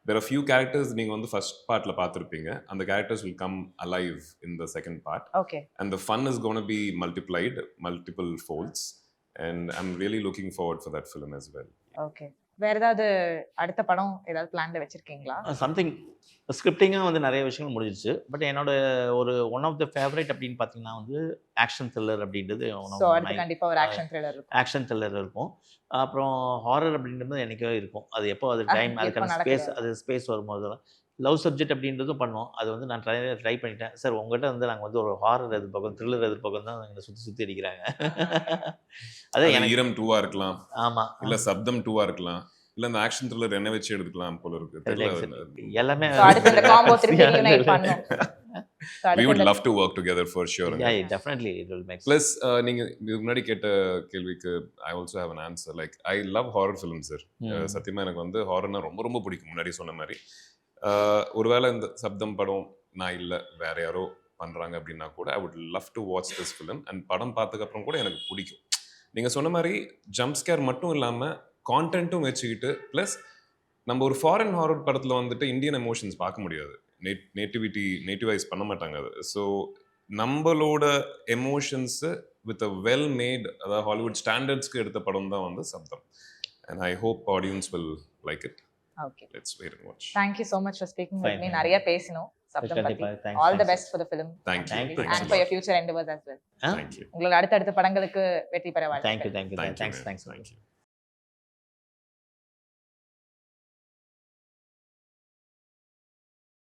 There are few characters நீங்க வந்து first partல பார்த்திருப்பீங்க. And the characters will come alive in the second part. Okay. And the fun is going to be multiplied, multiple folds. And I'm really looking forward for that film as well. Okay. வேற ஏதாவது அடுத்த படம் ஏதாவது பிளான்ல வச்சிருக்கீங்களா? Something ஸ்கிரிப்டிங்காக வந்து நிறைய விஷயங்கள் முடிஞ்சிச்சு. பட் என்னோட ஒரு ஒன் ஆஃப் த ஃபேவரட் அப்படின்னு பார்த்தீங்கன்னா வந்து ஆக்ஷன் த்ரில்லர் அப்படின்றது ஸோ அடுத்து கண்டிப்பா ஒரு ஆக்ஷன் த்ரில்லர் இருக்கும். ஆக்ஷன் த்ரில்லர் இருக்கும். அப்புறம் ஹாரர் அப்படின்றது எனக்கே இருக்கும். அது எப்போ அது டைம் அதுக்கான ஸ்பேஸ் வரும்போது லவ் சப்ஜெக்ட் அப்படின்றதும் பண்ணுவோம். அது வந்து நான் ட்ரை பண்ணிட்டேன். சார் உங்கள்கிட்ட வந்து நாங்கள் வந்து ஒரு ஹாரர் எதிர்பார்க்கோம், த்ரில்லர் எதிர்பார்க்கோம் தான் எங்களை சுற்றி அடிக்கிறாங்க. அது ஈரம் 2 இருக்கலாம். ஆமாம். இல்லை சப்தம் 2 இருக்கலாம். இல்ல அந்த ஆக்ஷன் த்ரில்லர் என்ன வச்சு எடுத்துக்கலாம் போல இருக்கு. எல்லாமே அடுத்து இந்த காம்போ திருப்பி யூனைட் பண்ணனும். We would love to work together for sure. Yeah, definitely it will make sense. Plus நீங்க இதுக்கு முன்னாடி கேட்ட கேள்விக்கு I also have an answer. Like I love horror films sir. சத்தியமா எனக்கு வந்து ஹாரர்னா ரொம்ப ரொம்ப பிடிக்கும். முன்னாடி சொன்ன மாதிரி ஒருவேளை இந்த சப்தம் படம் நான் இல்ல வேற யாரோ பண்றாங்க அப்படின்னா கூட I would love to watch this film. And படம் பார்த்ததுக்கு அப்புறம் கூட எனக்கு பிடிக்கும். நீங்க சொன்ன மாதிரி ஜம்ப் ஸ்கேர் மட்டும் இல்லாம கான்டென்ட்டும் வச்சுக்கிட்டு ப்ளஸ் நம்ம ஒரு ஃபாரின் ஹாரர் படத்தில் வந்துட்டு இந்தியன் எமோஷன்ஸ் பார்க்க முடியாது. நேட்டிவைஸ் பண்ண மாட்டாங்க அது. ஸோ நம்மளோட emotions with a well made, அதாவது ஹாலிவுட் ஸ்டாண்டர்ட்ஸ்க்கு எடுத்த படம் தான் வந்து சப்தம். And I hope audience will like it. Okay. Let's wait and watch. Thank you so much for speaking with me. நிறைய பேசினோம் சப்தம் பத்தி. All the best for the film. Thank you. And for your future endeavors as well. Thank you. உங்களோட அடுத்த படங்களுக்கு வெற்றி பெற வாழ்த்துக்கள். Thank you. Thanks. Thank you.